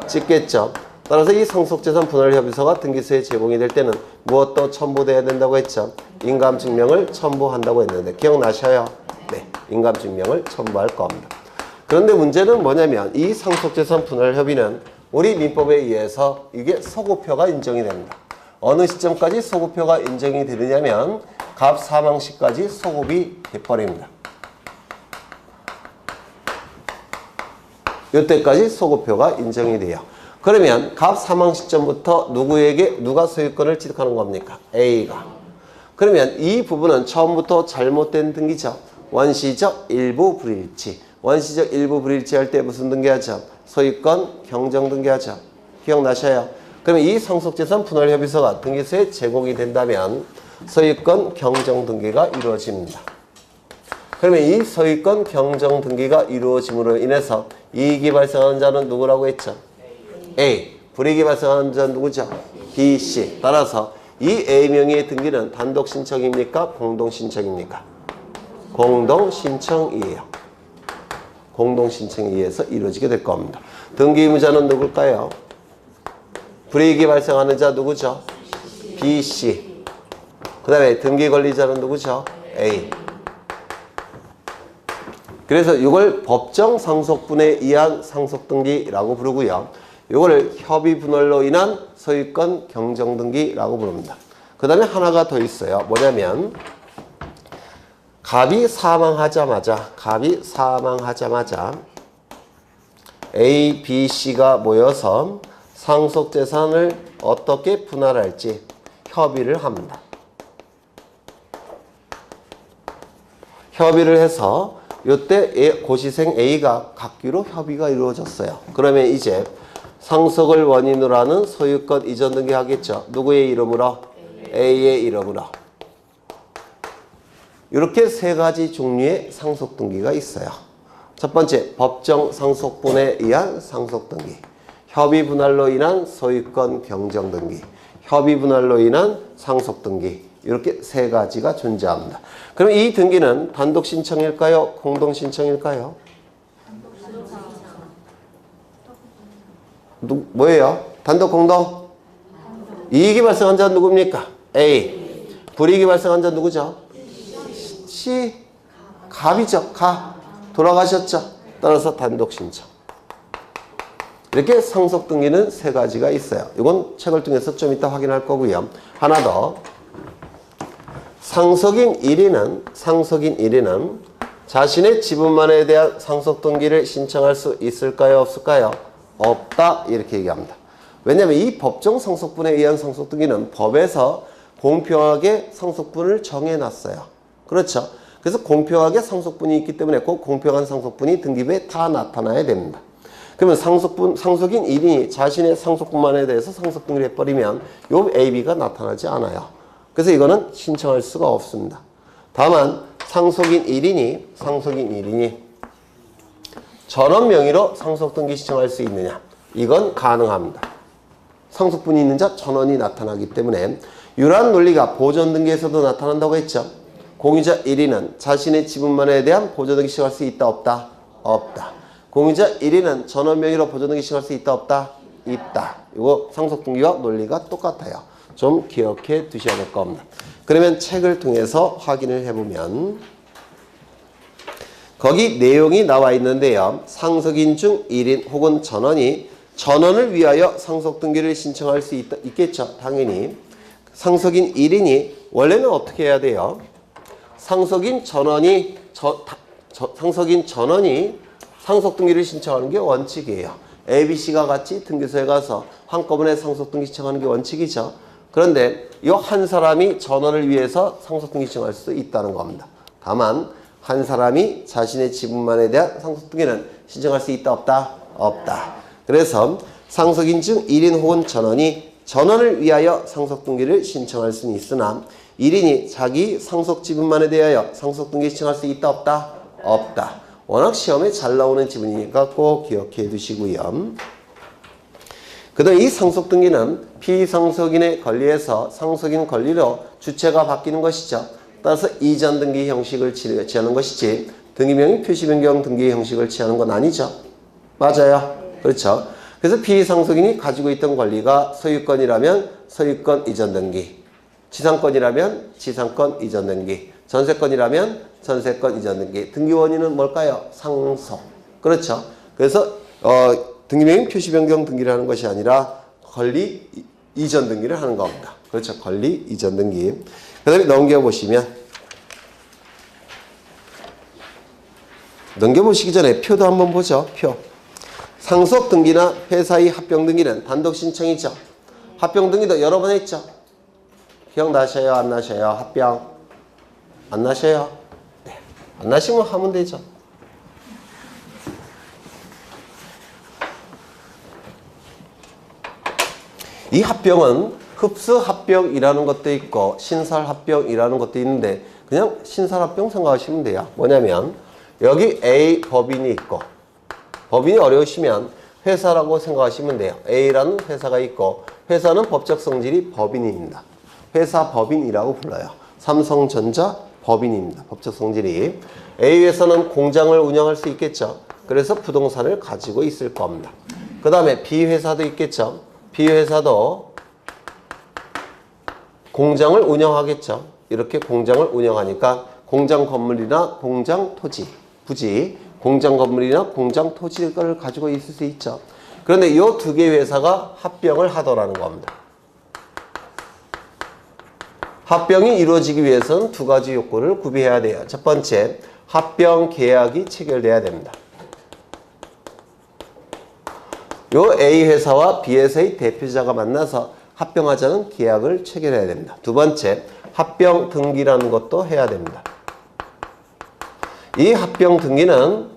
찍겠죠. 따라서 이 상속재산 분할협의서가 등기소에 제공이 될 때는 무엇도 첨부돼야 된다고 했죠. 인감증명을 첨부한다고 했는데 기억나셔요? 네, 인감증명을 첨부할 겁니다. 그런데 문제는 뭐냐면 이 상속재산 분할협의는 우리 민법에 의해서 이게 소급표가 인정이 됩니다. 어느 시점까지 소급표가 인정이 되느냐면 갑 사망 시까지 소급이 돼버립니다. 이때까지 소급표가 인정이 돼요. 그러면 갑 사망 시점부터 누구에게 누가 소유권을 취득하는 겁니까? A가. 그러면 이 부분은 처음부터 잘못된 등기죠. 원시적 일부 불일치. 원시적 일부 불일치 할 때 무슨 등기하죠? 소유권 경정 등기하죠. 기억나셔요? 그러면 이 상속재산 분할협의서가 등기소에 제공이 된다면 소유권 경정 등기가 이루어집니다. 그러면 이 소유권 경정 등기가 이루어짐으로 인해서 이익이 발생하는 자는 누구라고 했죠? A. 불이익이 발생하는 자는 누구죠? B, C. 따라서 이 A 명의의 등기는 단독 신청입니까? 공동 신청입니까? 공동 신청이에요. 공동 신청에 의해서 이루어지게 될 겁니다. 등기 의무자는 누굴까요? 불이익이 발생하는 자 누구죠? B, C. 그 다음에 등기 권리자는 누구죠? A. 그래서 이걸 법정 상속분에 의한 상속등기라고 부르고요. 이거를 협의 분할로 인한 소유권 경정등기라고 부릅니다. 그 다음에 하나가 더 있어요. 뭐냐면 갑이 사망하자마자 A, B, C가 모여서 상속재산을 어떻게 분할할지 협의를 합니다. 협의를 해서 이때 고시생 A가 갖기로 협의가 이루어졌어요. 그러면 이제 상속을 원인으로 하는 소유권 이전 등기 하겠죠. 누구의 이름으로? A의 이름으로. 이렇게 세 가지 종류의 상속 등기가 있어요. 첫 번째, 법정 상속분에 의한 상속 등기. 협의 분할로 인한 소유권 경정 등기. 협의 분할로 인한 상속 등기. 이렇게 세 가지가 존재합니다. 그럼 이 등기는 단독 신청일까요? 공동 신청일까요? 뭐예요? 단독 공동? 이익이 발생한 자는 누굽니까? A. 불이익이 발생한 자는 누구죠? C. 갑이죠. 돌아가셨죠. 따라서 단독 신청. 이렇게 상속 등기는 세 가지가 있어요. 이건 책을 통해서 좀 이따 확인할 거고요. 하나 더. 상속인 1위는 자신의 지분만에 대한 상속 등기를 신청할 수 있을까요? 없을까요? 없다. 이렇게 얘기합니다. 왜냐하면 이 법정 상속분에 의한 상속 등기는 법에서 공평하게 상속분을 정해놨어요. 그렇죠? 그래서 공평하게 상속분이 있기 때문에 그 공평한 상속분이 등기부에 다 나타나야 됩니다. 그러면 상속인 1인이 자신의 상속분만에 대해서 상속 등기를 해버리면 요 AB가 나타나지 않아요. 그래서 이거는 신청할 수가 없습니다. 다만 상속인 1인이 전원 명의로 상속 등기 신청할 수 있느냐? 이건 가능합니다. 상속분이 있는 자 전원이 나타나기 때문에 이러한 논리가 보존 등기에서도 나타난다고 했죠. 공유자 1인은 자신의 지분만에 대한 보존 등기 신청할 수 있다 없다? 없다. 공유자 1인은 전원 명의로 보존 등기 신청할 수 있다 없다? 있다. 이거 상속 등기와 논리가 똑같아요. 좀 기억해 두셔야 될 겁니다. 그러면 책을 통해서 확인을 해보면 거기 내용이 나와 있는데요. 상속인 중 1인 혹은 전원이 전원을 위하여 상속등기를 신청할 수 있겠죠. 당연히. 상속인 1인이 원래는 어떻게 해야 돼요? 상속인 전원이 상속등기를 신청하는 게 원칙이에요. ABC가 같이 등기소에 가서 한꺼번에 상속등기 신청하는 게 원칙이죠. 그런데 이 한 사람이 전원을 위해서 상속등기 신청할 수 있다는 겁니다. 다만 한 사람이 자신의 지분만에 대한 상속등기는 신청할 수 있다 없다? 없다. 그래서 상속인 중 1인 혹은 전원이 전원을 위하여 상속등기를 신청할 수는 있으나 1인이 자기 상속 지분만에 대하여 상속등기 신청할 수 있다 없다? 없다. 워낙 시험에 잘 나오는 지분이니까 꼭 기억해 두시고요. 그 다음 이 상속등기는 피상속인의 권리에서 상속인 권리로 주체가 바뀌는 것이죠. 따라서 이전 등기 형식을 취하는 것이지 등기명의 표시변경 등기 형식을 취하는 건 아니죠. 맞아요. 그렇죠. 그래서 피상속인이 가지고 있던 권리가 소유권이라면 소유권 이전 등기, 지상권이라면 지상권 이전 등기, 전세권이라면 전세권 이전 등기. 등기 원인은 뭘까요? 상속. 그렇죠. 그래서 등기명의 표시변경 등기를 하는 것이 아니라 권리 이전 등기를 하는 겁니다. 그렇죠. 권리 이전 등기. 그 다음에 넘겨보시기 전에 표도 한번 보죠. 표. 상속 등기나 회사의 합병 등기는 단독 신청이죠. 합병 등기도 여러 번 했죠. 기억나셔요? 안 나셔요? 합병 안 나셔요? 네. 안 나시면 하면 되죠. 이 합병은 흡수합병이라는 것도 있고 신설합병이라는 것도 있는데 그냥 신설합병 생각하시면 돼요. 뭐냐면 여기 A 법인이 있고 법인이 어려우시면 회사라고 생각하시면 돼요. A라는 회사가 있고 회사는 법적 성질이 법인입니다. 회사 법인이라고 불러요. 삼성전자 법인입니다. 법적 성질이. A 회사는 공장을 운영할 수 있겠죠. 그래서 부동산을 가지고 있을 겁니다. 그 다음에 B 회사도 있겠죠. B 회사도 공장을 운영하겠죠. 이렇게 공장을 운영하니까 공장 건물이나 공장 토지, 부지, 공장 건물이나 공장 토지를 가지고 있을 수 있죠. 그런데 이 두 개의 회사가 합병을 하더라는 겁니다. 합병이 이루어지기 위해서는 두 가지 요건을 구비해야 돼요. 첫 번째, 합병 계약이 체결돼야 됩니다. 요 A 회사와 B 회사의 대표자가 만나서 합병하자는 계약을 체결해야 됩니다. 두 번째, 합병 등기라는 것도 해야 됩니다. 이 합병 등기는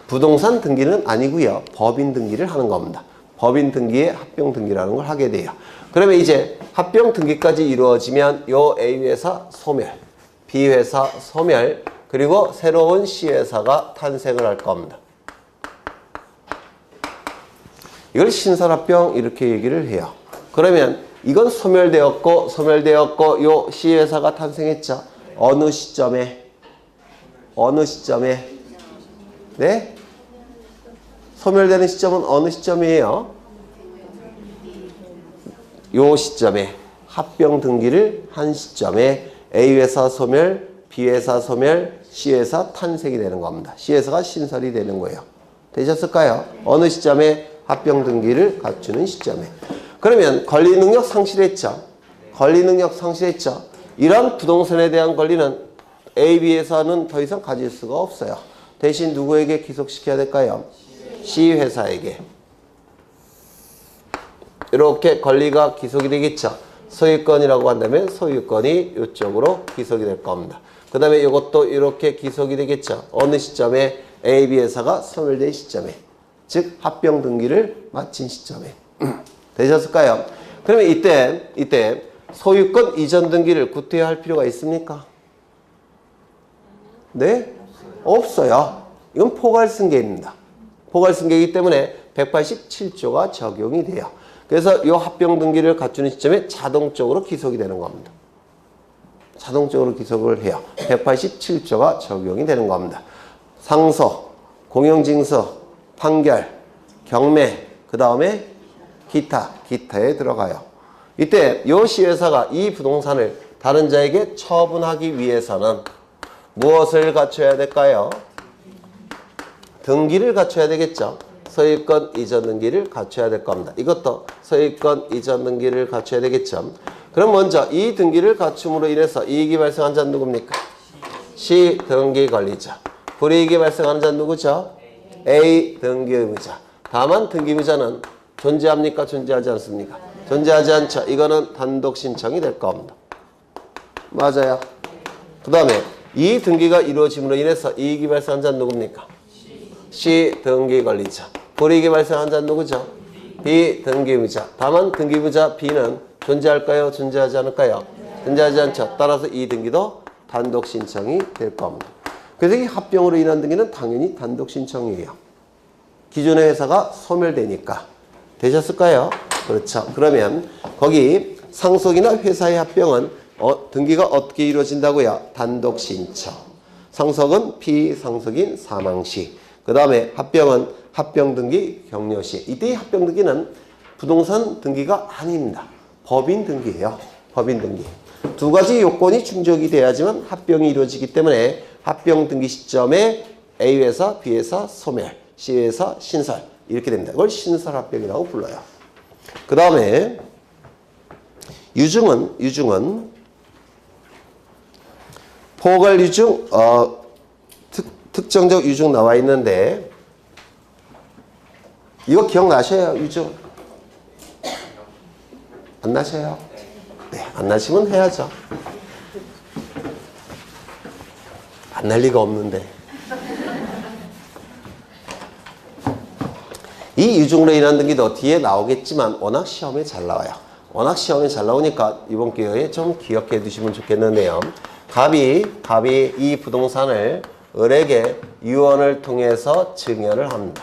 부동산 등기는 아니고요. 법인 등기를 하는 겁니다. 법인 등기에 합병 등기라는 걸 하게 돼요. 그러면 이제 합병 등기까지 이루어지면 요 A 회사 소멸, B 회사 소멸, 그리고 새로운 C 회사가 탄생을 할 겁니다. 이걸 신설합병 이렇게 얘기를 해요. 그러면 이건 소멸되었고 요 C 회사가 탄생했죠. 어느 시점에? 네? 소멸되는 시점은 어느 시점이에요? 요 시점에 합병 등기를 한 시점에 A 회사 소멸, B 회사 소멸, C 회사 탄생이 되는 겁니다. C 회사가 신설이 되는 거예요. 되셨을까요? 어느 시점에? 합병 등기를 갖추는 시점에. 그러면 권리 능력 상실했죠. 권리 능력 상실했죠. 이런 부동산에 대한 권리는 A, B 회사는 더 이상 가질 수가 없어요. 대신 누구에게 귀속시켜야 될까요? C 회사에게. 이렇게 권리가 귀속이 되겠죠. 소유권이라고 한다면 소유권이 이쪽으로 귀속이 될 겁니다. 그 다음에 이것도 이렇게 귀속이 되겠죠. 어느 시점에? A, B 회사가 소멸된 시점에. 즉 합병 등기를 마친 시점에. 되셨을까요? 그러면 이때 소유권 이전 등기를 구태여 할 필요가 있습니까? 네? 없어요. 이건 포괄승계입니다. 포괄승계이기 때문에 187조가 적용이 돼요. 그래서 이 합병 등기를 갖추는 시점에 자동적으로 기속이 되는 겁니다. 자동적으로 기속을 해요. 187조가 적용이 되는 겁니다. 상소, 공영징수, 판결, 경매, 그 다음에 기타에 들어가요. 이때 이 시회사가 이 부동산을 다른 자에게 처분하기 위해서는 무엇을 갖춰야 될까요? 등기를 갖춰야 되겠죠. 소유권 이전 등기를 갖춰야 될 겁니다. 이것도 소유권 이전 등기를 갖춰야 되겠죠. 그럼 먼저 이 등기를 갖춤으로 인해서 이익이 발생한 자는 누굽니까? C 등기 관리자. 불이익이 발생하는 자는 누구죠? A 등기 의무자. 다만 등기 의무자는 존재합니까? 존재하지 않습니까? 존재하지 않죠. 이거는 단독 신청이 될 겁니다. 맞아요. 그 다음에 이 등기가 이루어짐으로 인해서 이익이 발생한 자는 누굽니까? C 등기 관리자. 불이익이 발생한 자는 누구죠? B 등기 의무자. 다만 등기 의무자 B는 존재할까요? 존재하지 않을까요? 존재하지 않죠. 따라서 이 등기도 단독 신청이 될 겁니다. 그래서 이 합병으로 인한 등기는 당연히 단독 신청이에요. 기존의 회사가 소멸되니까. 되셨을까요? 그렇죠. 그러면 거기 상속이나 회사의 합병은 등기가 어떻게 이루어진다고요? 단독 신청. 상속은 피상속인 사망시. 그 다음에 합병은 합병 등기 격려시. 이때 합병 등기는 부동산 등기가 아닙니다. 법인 등기예요. 법인 등기. 두 가지 요건이 충족이 돼야지만 합병이 이루어지기 때문에 합병 등기 시점에 A회사, B회사 소멸, C회사 신설 이렇게 됩니다. 이걸 신설합병이라고 불러요. 그 다음에 유증은 포괄 유증, 특정적 유증 나와 있는데 이거 기억나셔요? 유증 안 나셔요? 네, 안 나시면 해야죠. 안 날 리가 없는데. 이 유증으로 인한 등기도 뒤에 나오겠지만 워낙 시험에 잘 나와요. 워낙 시험에 잘 나오니까 이번 기회에 좀 기억해 두시면 좋겠는데요. 갑이 이 부동산을 을에게 유언을 통해서 증여를 합니다.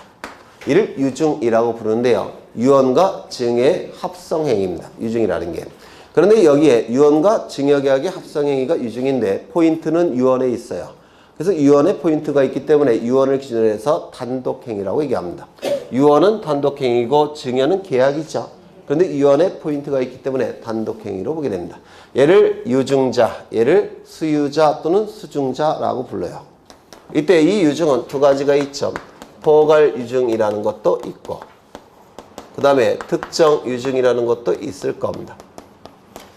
이를 유증이라고 부르는데요. 유언과 증여의 합성행위입니다. 유증이라는 게. 그런데 여기에 유언과 증여계약의 합성행위가 유증인데 포인트는 유언에 있어요. 그래서 유언에 포인트가 있기 때문에 유언을 기준으로 해서 단독행위라고 얘기합니다. 유언은 단독행위고 증여는 계약이죠. 그런데 유언에 포인트가 있기 때문에 단독행위로 보게 됩니다. 얘를 유증자, 얘를 수유자 또는 수증자라고 불러요. 이때 이 유증은 두 가지가 있죠. 포괄 유증이라는 것도 있고 그 다음에 특정 유증이라는 것도 있을 겁니다.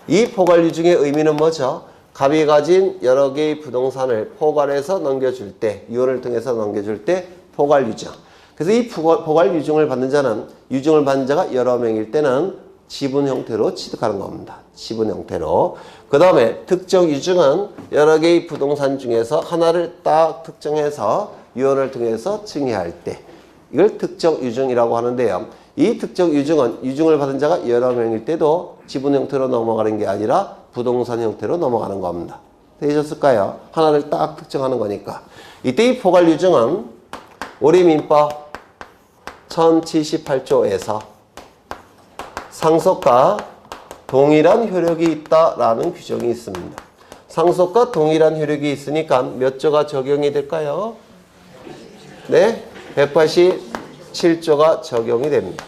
이 포괄 유증의 의미는 뭐죠? 갑이 가진 여러 개의 부동산을 포괄해서 넘겨줄 때, 유언을 통해서 넘겨줄 때 포괄 유증. 그래서 이 포괄 유증을 받는 자는, 유증을 받는 자가 여러 명일 때는 지분 형태로 취득하는 겁니다. 지분 형태로. 그 다음에 특정 유증은 여러 개의 부동산 중에서 하나를 딱 특정해서 유언을 통해서 증여할 때 이걸 특정 유증이라고 하는데요. 이 특정 유증은 유증을 받은 자가 여러 명일 때도 지분 형태로 넘어가는 게 아니라 부동산 형태로 넘어가는 겁니다. 되셨을까요? 하나를 딱 특정하는 거니까. 이때 이 포괄 유증은 우리 민법 1078조에서 상속과 동일한 효력이 있다라는 규정이 있습니다. 상속과 동일한 효력이 있으니까 몇 조가 적용이 될까요? 네, 187조가 적용이 됩니다.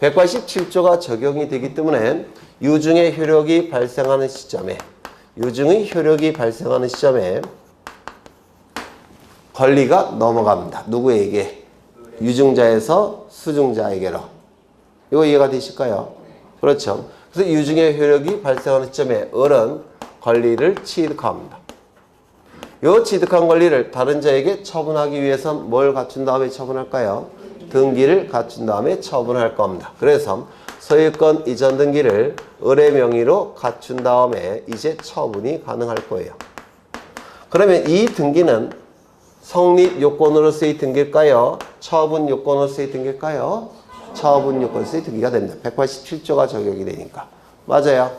187조가 적용이 되기 때문에 유증의 효력이 발생하는 시점에 권리가 넘어갑니다. 누구에게? 유증자에서 수증자에게로. 이거 이해가 되실까요? 그렇죠. 그래서 유증의 효력이 발생하는 시점에 을은 권리를 취득합니다. 이 취득한 권리를 다른 자에게 처분하기 위해서 뭘 갖춘 다음에 처분할까요? 등기를 갖춘 다음에 처분할 겁니다. 그래서 소유권 이전 등기를 을의 명의로 갖춘 다음에 이제 처분이 가능할 거예요. 그러면 이 등기는 성립 요건으로서의 등기일까요? 처분 요건으로서의 등기일까요? 처분 요건으로서의 등기가 됩니다. 187조가 적용이 되니까. 맞아요.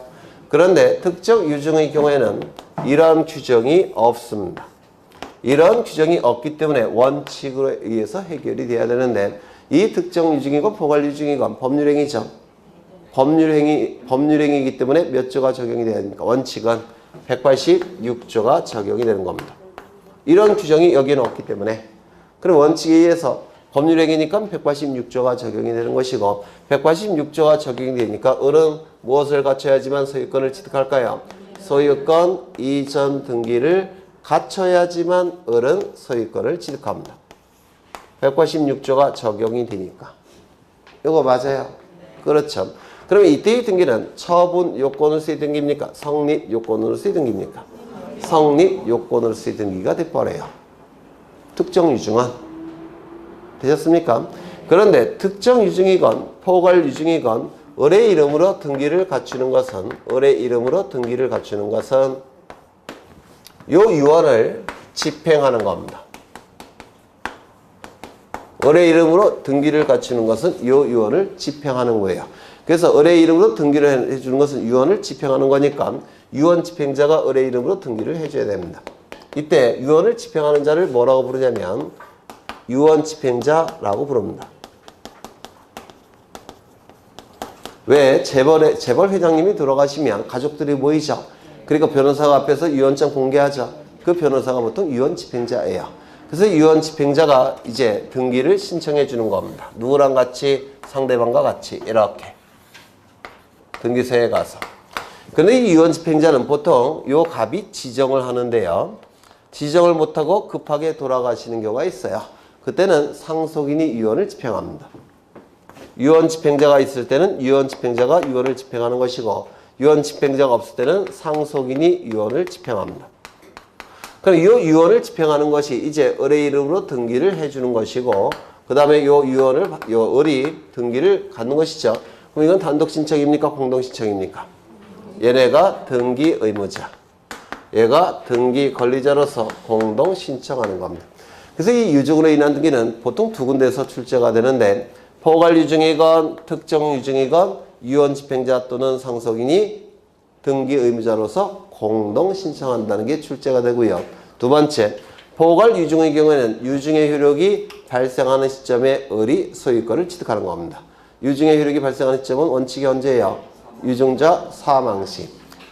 그런데 특정 유증의 경우에는 이러한 규정이 없습니다. 이런 규정이 없기 때문에 원칙으로 의해서 해결이 돼야 되는데 이 특정 유증이건 포괄 유증이건 법률행위죠. 법률행위이기 때문에 몇 조가 적용이 돼야 됩니까? 원칙은 186조가 적용이 되는 겁니다. 이런 규정이 여기에는 없기 때문에 그럼 원칙에 의해서 법률행위니까 186조가 적용이 되는 것이고 186조가 적용이 되니까 을은 무엇을 갖춰야지만 소유권을 취득할까요? 소유권 이전 등기를 갖춰야지만 을은 소유권을 취득합니다. 186조가 적용이 되니까. 이거 맞아요? 그렇죠. 그러면 이때의 등기는 처분 요건으로서의 등기입니까? 성립 요건으로서의 등기입니까? 성립 요건으로서의 등기가 돼버려요. 특정 유증은. 되셨습니까? 그런데 특정 유증이건 포괄 유증이건 을의 이름으로 등기를 갖추는 것은 요 유언을 집행하는 겁니다. 을의 이름으로 등기를 갖추는 것은 요 유언을 집행하는 거예요. 그래서 을의 이름으로 등기를 해주는 것은 유언을 집행하는 거니까 유언 집행자가 을의 이름으로 등기를 해줘야 됩니다. 이때 유언을 집행하는 자를 뭐라고 부르냐면 유언 집행자라고 부릅니다. 왜? 재벌 회장님이 돌아가시면 가족들이 모이죠. 그러니까 변호사가 앞에서 유언장 공개하죠. 그 변호사가 보통 유언 집행자예요. 그래서 유언 집행자가 이제 등기를 신청해 주는 겁니다. 누구랑 같이? 상대방과 같이 이렇게 등기소에 가서. 그런데 이 유언 집행자는 보통 요 갑이 지정을 하는데요. 지정을 못하고 급하게 돌아가시는 경우가 있어요. 그때는 상속인이 유언을 집행합니다. 유언 집행자가 있을 때는 유언 집행자가 유언을 집행하는 것이고 유언 집행자가 없을 때는 상속인이 유언을 집행합니다. 그럼 이 유언을 집행하는 것이 이제 을의 이름으로 등기를 해주는 것이고 그 다음에 요 을이 등기를 갖는 것이죠. 그럼 이건 단독 신청입니까? 공동 신청입니까? 얘네가 등기 의무자, 얘가 등기 권리자로서 공동 신청하는 겁니다. 그래서 이 유증으로 인한 등기는 보통 두 군데에서 출제가 되는데 포괄 유증이건 특정 유증이건 유언 집행자 또는 상속인이 등기 의무자로서 공동 신청한다는 게 출제가 되고요. 두 번째, 포괄 유증의 경우에는 유증의 효력이 발생하는 시점에 을이 소유권을 취득하는 겁니다. 유증의 효력이 발생하는 시점은 원칙이 언제예요? 유증자 사망 시.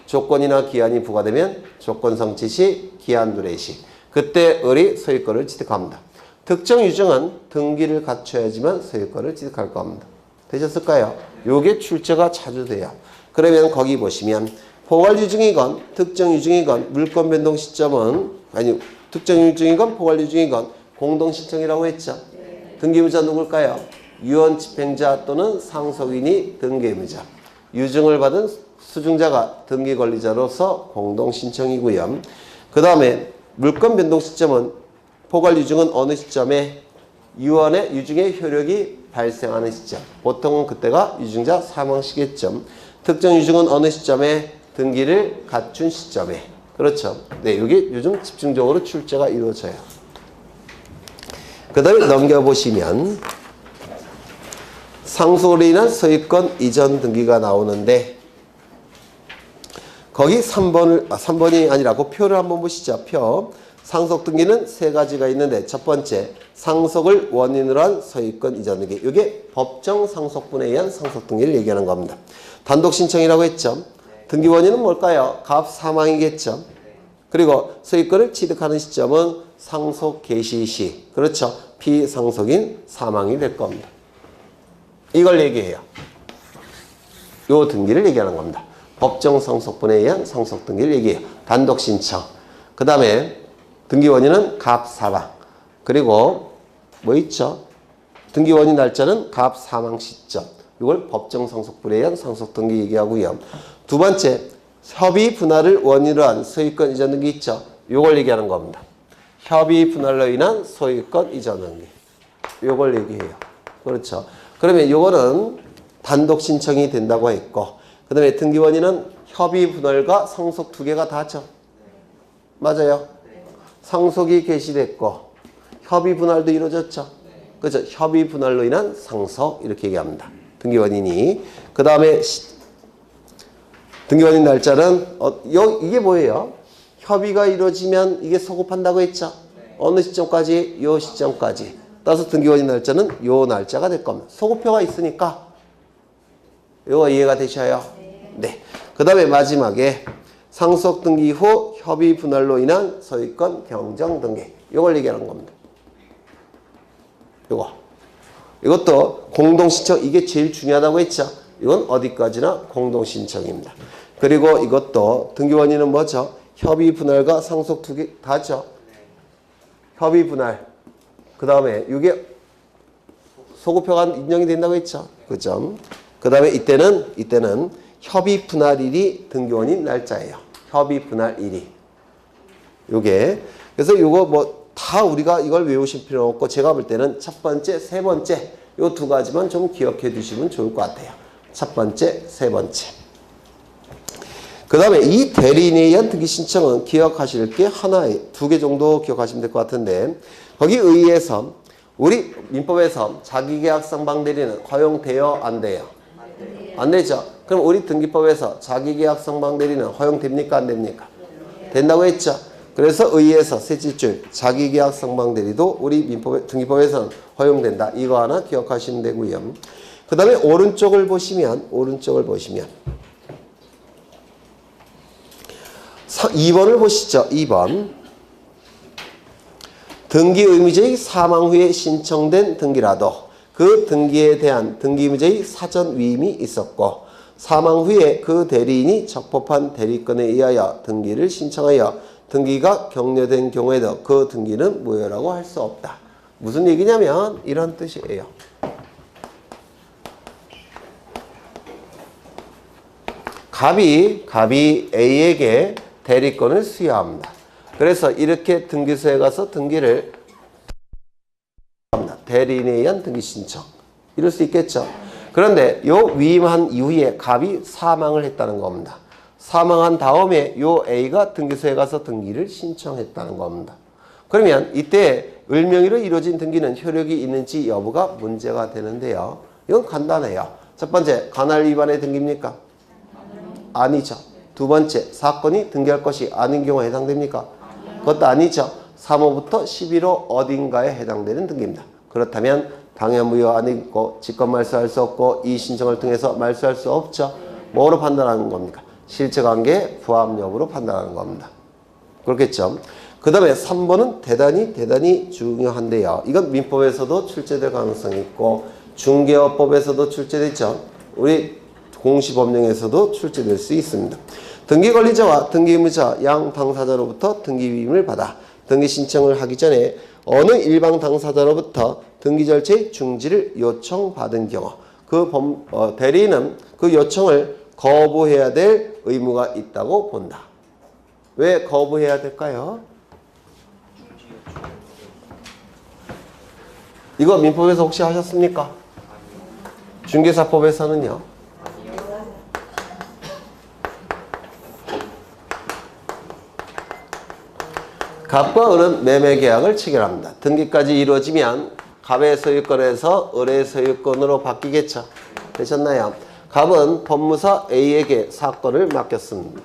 조건이나 기한이 부과되면 조건 성취 시, 기한 도래 시. 그때 을이 소유권을 취득합니다. 특정 유증은 등기를 갖춰야지만 소유권을 취득할 겁니다. 되셨을까요? 요게 출제가 자주 돼요. 그러면 거기 보시면 포괄 유증이건 특정 유증이건 물권 변동 시점은 특정 유증이건 포괄 유증이건 공동 신청이라고 했죠. 등기의무자 누굴까요? 유언 집행자 또는 상속인이 등기의무자. 유증을 받은 수증자가 등기 권리자로서 공동 신청이고요. 그 다음에 물권 변동 시점은 포괄 유증은 어느 시점에 유언의 유증의 효력이 발생하는 시점. 보통은 그때가 유증자 사망 시기점. 특정 유증은 어느 시점에 등기를 갖춘 시점에. 그렇죠. 네, 이게 요즘 집중적으로 출제가 이루어져요. 그 다음에 넘겨보시면 상속으로 인한 소유권 이전 등기가 나오는데 거기 3번이 아니라 그 표를 한번 보시죠. 표. 상속 등기는 세 가지가 있는데 첫 번째, 상속을 원인으로 한 소유권 이전 등기. 이게 법정 상속분에 의한 상속 등기를 얘기하는 겁니다. 단독 신청이라고 했죠. 등기 원인은 뭘까요? 갑 사망이겠죠. 그리고 소유권을 취득하는 시점은 상속 개시 시. 그렇죠. 피상속인 사망이 될 겁니다. 이걸 얘기해요. 요 등기를 얘기하는 겁니다. 법정 상속분에 의한 상속 등기를 얘기해요. 단독 신청. 그 다음에 등기 원인은 갑 사망. 그리고 뭐 있죠? 등기 원인 날짜는 갑 사망 시점. 이걸 법정 상속분에 의한 상속 등기 얘기하고요. 두 번째, 협의 분할을 원인으로 한 소유권 이전 등기 있죠? 이걸 얘기하는 겁니다. 협의 분할로 인한 소유권 이전 등기. 이걸 얘기해요. 그렇죠. 그러면 이거는 단독 신청이 된다고 했고, 그 다음에 등기 원인은 협의 분할과 상속 두 개가 다죠. 맞아요. 상속이 개시됐고 협의 분할도 이루어졌죠. 그렇죠. 협의 분할로 인한 상속 이렇게 얘기합니다. 등기 원인이. 그 다음에 등기 원인 날짜는 이게 뭐예요? 협의가 이루어지면 이게 소급한다고 했죠. 어느 시점까지? 요 시점까지. 따라서 등기 원인 날짜는 요 날짜가 될 겁니다. 소급표가 있으니까 이거 이해가 되셔요? 네. 그 다음에 마지막에 상속 등기 후 협의 분할로 인한 소유권 경정 등기. 이걸 얘기하는 겁니다. 이것도 공동 신청. 이게 제일 중요하다고 했죠. 이건 어디까지나 공동 신청입니다. 그리고 이것도 등기 원인은 뭐죠? 협의 분할과 상속 두 개 다죠. 협의 분할. 그 다음에 이게 소급표가 인정이 된다고 했죠. 그죠? 그 다음에 이때는 협의 분할일이 등기원인 날짜예요. 협의 분할일이. 요게. 그래서 요거 뭐 다 우리가 이걸 외우실 필요 없고 제가 볼 때는 첫 번째, 세 번째 요 두 가지만 좀 기억해 두시면 좋을 것 같아요. 첫 번째, 세 번째. 그 다음에 이 대리인에 의한 등기 신청은 기억하실 게 두 개 정도 기억하시면 될 것 같은데 거기 의해서 우리 민법에서 자기계약상 대리는 허용돼요? 안 돼요? 안 되죠. 그럼 우리 등기법에서 자기계약상 대리는 허용됩니까? 안 됩니까? 된다고 했죠. 그래서 의해서 셋째 줄 자기계약상 대리도 우리 등기법에서는 허용된다. 이거 하나 기억하시면 되고요. 그 다음에 오른쪽을 보시면 2번을 보시죠. 2번. 등기 의무자의 사망 후에 신청된 등기라도 그 등기에 대한 등기 의무자의 사전 위임이 있었고 사망 후에 그 대리인이 적법한 대리권에 의하여 등기를 신청하여 등기가 격려된 경우에도 그 등기는 무효라고 할 수 없다. 무슨 얘기냐면 이런 뜻이에요. 갑이 A에게 대리권을 수여합니다. 그래서 이렇게 등기소에 가서 등기를 합니다. 대리인에 의한 등기 신청. 이럴 수 있겠죠. 그런데 요 위임한 이후에 갑이 사망을 했다는 겁니다. 사망한 다음에 요 A가 등기소에 가서 등기를 신청했다는 겁니다. 그러면 이때 을명의로 이루어진 등기는 효력이 있는지 여부가 문제가 되는데요. 이건 간단해요. 첫 번째, 관할 위반의 등기입니까? 아니죠. 두 번째, 사건이 등기할 것이 아닌 경우에 해당됩니까? 그것도 아니죠. 3호부터 11호 어딘가에 해당되는 등기입니다. 그렇다면 당연 무효 아니고 직권 말소할 수 없고 이 신청을 통해서 말소할 수 없죠. 뭐로 판단하는 겁니까? 실체관계 부합 여부로 판단하는 겁니다. 그렇겠죠. 그 다음에 3번은 대단히 중요한데요. 이건 민법에서도 출제될 가능성이 있고 중개업법에서도 출제됐죠. 우리 공시법령에서도 출제될 수 있습니다. 등기권리자와 등기의무자 양 당사자로부터 등기위임을 받아 등기 신청을 하기 전에 어느 일방 당사자로부터 등기 절차의 중지를 요청받은 경우 대리인은 그 요청을 거부해야 될 의무가 있다고 본다. 왜 거부해야 될까요? 이거 민법에서 혹시 하셨습니까? 중개사법에서는요. 갑과 을은 매매계약을 체결합니다. 등기까지 이루어지면 갑의 소유권에서 을의 소유권으로 바뀌겠죠. 되셨나요? 갑은 법무사 A에게 사건을 맡겼습니다.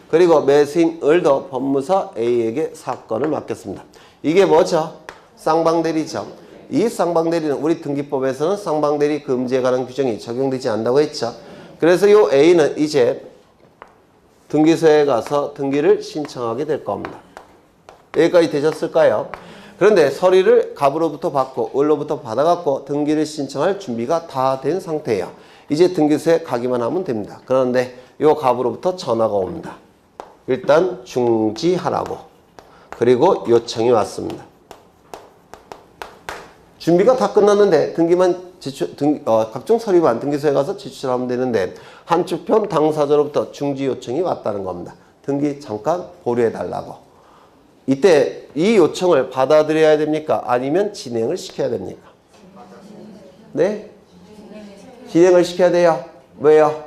그리고 매수인 을도 법무사 A에게 사건을 맡겼습니다. 이게 뭐죠? 쌍방대리죠. 이 쌍방대리는 우리 등기법에서는 쌍방대리 금지에 관한 규정이 적용되지 않는다고 했죠. 그래서 이 A는 이제 등기소에 가서 등기를 신청하게 될 겁니다. 여기까지 되셨을까요? 그런데 서류를 갑으로부터 받고 을로부터 받아갖고 등기를 신청할 준비가 다 된 상태예요. 이제 등기소에 가기만 하면 됩니다. 그런데 이 갑으로부터 전화가 옵니다. 일단 중지하라고. 그리고 요청이 왔습니다. 준비가 다 끝났는데 각종 서류만 등기소에 가서 제출하면 되는데 한쪽편 당사자로부터 중지 요청이 왔다는 겁니다. 등기 잠깐 보류해달라고. 이때 이 요청을 받아들여야 됩니까? 아니면 진행을 시켜야 됩니까? 네? 진행을 시켜야 돼요. 왜요?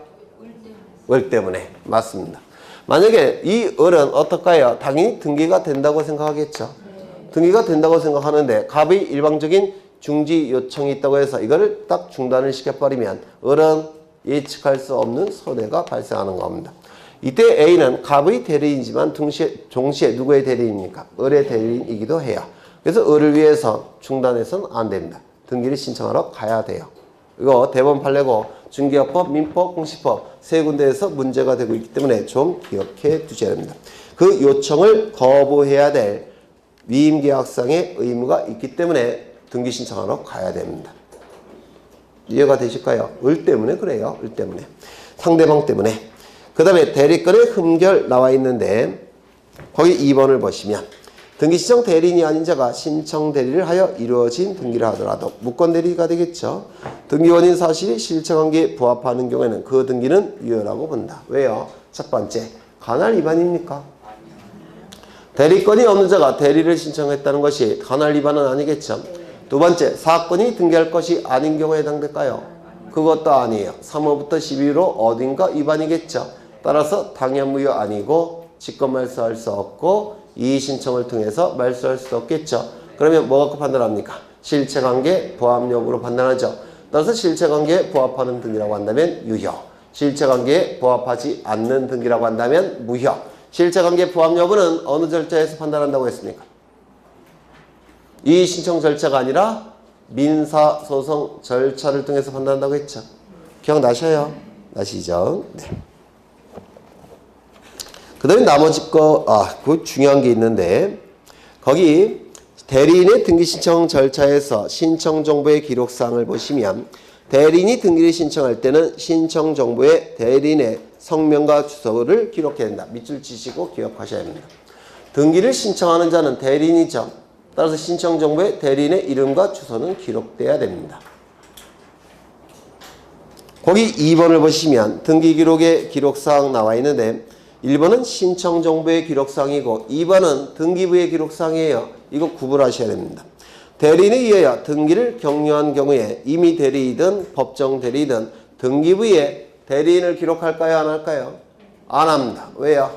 을 때문에. 맞습니다. 만약에 이 을은 어떨까요? 당연히 등기가 된다고 생각하겠죠. 등기가 된다고 생각하는데 갑이 일방적인 중지 요청이 있다고 해서 이거를 딱 중단을 시켜버리면 을은 예측할 수 없는 손해가 발생하는 겁니다. 이때 A는 갑의 대리인이지만 동시에 누구의 대리인입니까? 을의 대리인이기도 해요. 그래서 을을 위해서 중단해서는 안 됩니다. 등기를 신청하러 가야 돼요. 이거 대법원 판례고 중개업법, 민법, 공시법 세 군데에서 문제가 되고 있기 때문에 좀 기억해 두셔야 됩니다. 그 요청을 거부해야 될 위임계약상의 의무가 있기 때문에 등기 신청하러 가야 됩니다. 이해가 되실까요? 을 때문에 그래요. 을 때문에. 상대방 때문에. 그 다음에 대리권의 흠결 나와 있는데 거기 2번을 보시면 등기 신청 대리인이 아닌 자가 신청 대리를 하여 이루어진 등기를 하더라도 무권 대리가 되겠죠. 등기 원인 사실이 실체관계에 부합하는 경우에는 그 등기는 유효라고 본다. 왜요? 첫 번째, 관할 위반입니까? 대리권이 없는 자가 대리를 신청했다는 것이 관할 위반은 아니겠죠. 두 번째, 사건이 등기할 것이 아닌 경우에 해당될까요? 그것도 아니에요. 3호부터 12호로 어딘가 위반이겠죠. 따라서 당연 무효 아니고 직권 말소할 수 없고 이의 신청을 통해서 말소할 수 없겠죠. 그러면 뭐 갖고 판단합니까? 실체관계 부합 여부로 판단하죠. 따라서 실체관계에 부합하는 등기라고 한다면 유효, 실체관계에 부합하지 않는 등기라고 한다면 무효. 실체관계 부합 여부는 어느 절차에서 판단한다고 했습니까? 이의 신청 절차가 아니라 민사소송 절차를 통해서 판단한다고 했죠. 기억나셔요? 나시죠? 네. 그 다음에 나머지 그 중요한 게 있는데, 거기 대리인의 등기 신청 절차에서 신청 정보의 기록사항을 보시면, 대리인이 등기를 신청할 때는 신청 정보에 대리인의 성명과 주소를 기록해야 된다. 밑줄 치시고 기억하셔야 합니다. 등기를 신청하는 자는 대리인이죠. 따라서 신청 정보에 대리인의 이름과 주소는 기록돼야 됩니다. 거기 2번을 보시면 등기 기록에 기록사항 나와 있는데, 1번은 신청 정보의 기록사항이고 2번은 등기부의 기록사항이에요. 이거 구분하셔야 됩니다. 대리인에 의하여 등기를 격려한 경우에 임의 대리이든 법정 대리이든 등기부에 대리인을 기록할까요? 안 할까요? 안 합니다. 왜요?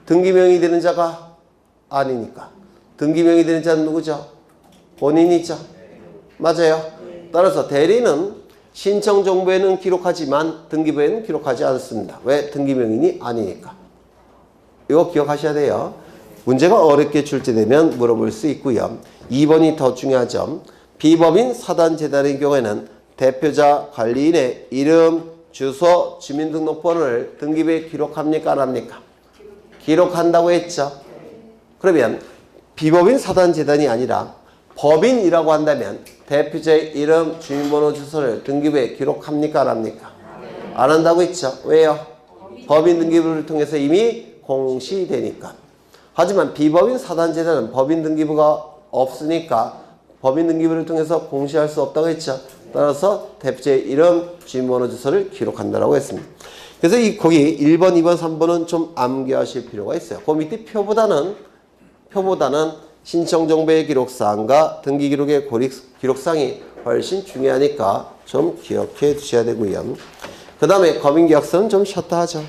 등기명의 되는 자가 아니니까. 등기명의 되는 자는 누구죠? 본인이죠. 맞아요. 따라서 대리인은 신청 정보에는 기록하지만 등기부에는 기록하지 않습니다. 왜? 등기명인이 아니니까. 이거 기억하셔야 돼요. 문제가 어렵게 출제되면 물어볼 수 있고요. 2번이 더 중요하죠. 비법인 사단재단의 경우에는 대표자 관리인의 이름, 주소, 주민등록번호를 등기부에 기록합니까? 안 합니까? 기록한다고 했죠. 그러면 비법인 사단재단이 아니라 법인이라고 한다면 대표자의 이름, 주민번호, 주소를 등기부에 기록합니까? 안 합니까? 안 한다고 했죠. 왜요? 법인 등기부를 통해서 이미 공시되니까. 하지만 비법인 사단재단은 법인 등기부가 없으니까 법인 등기부를 통해서 공시할 수 없다고 했죠. 따라서 대표자의 이름, 주민번호, 주소를 기록한다고 했습니다. 그래서 거기 1번, 2번, 3번은 좀 암기하실 필요가 있어요. 그 밑에 표보다는 신청 정보의 기록사항과 등기 기록의 기록사항이 훨씬 중요하니까 좀 기억해 두셔야 되고요. 그 다음에 검인계약서는 좀 쉬었다 하죠.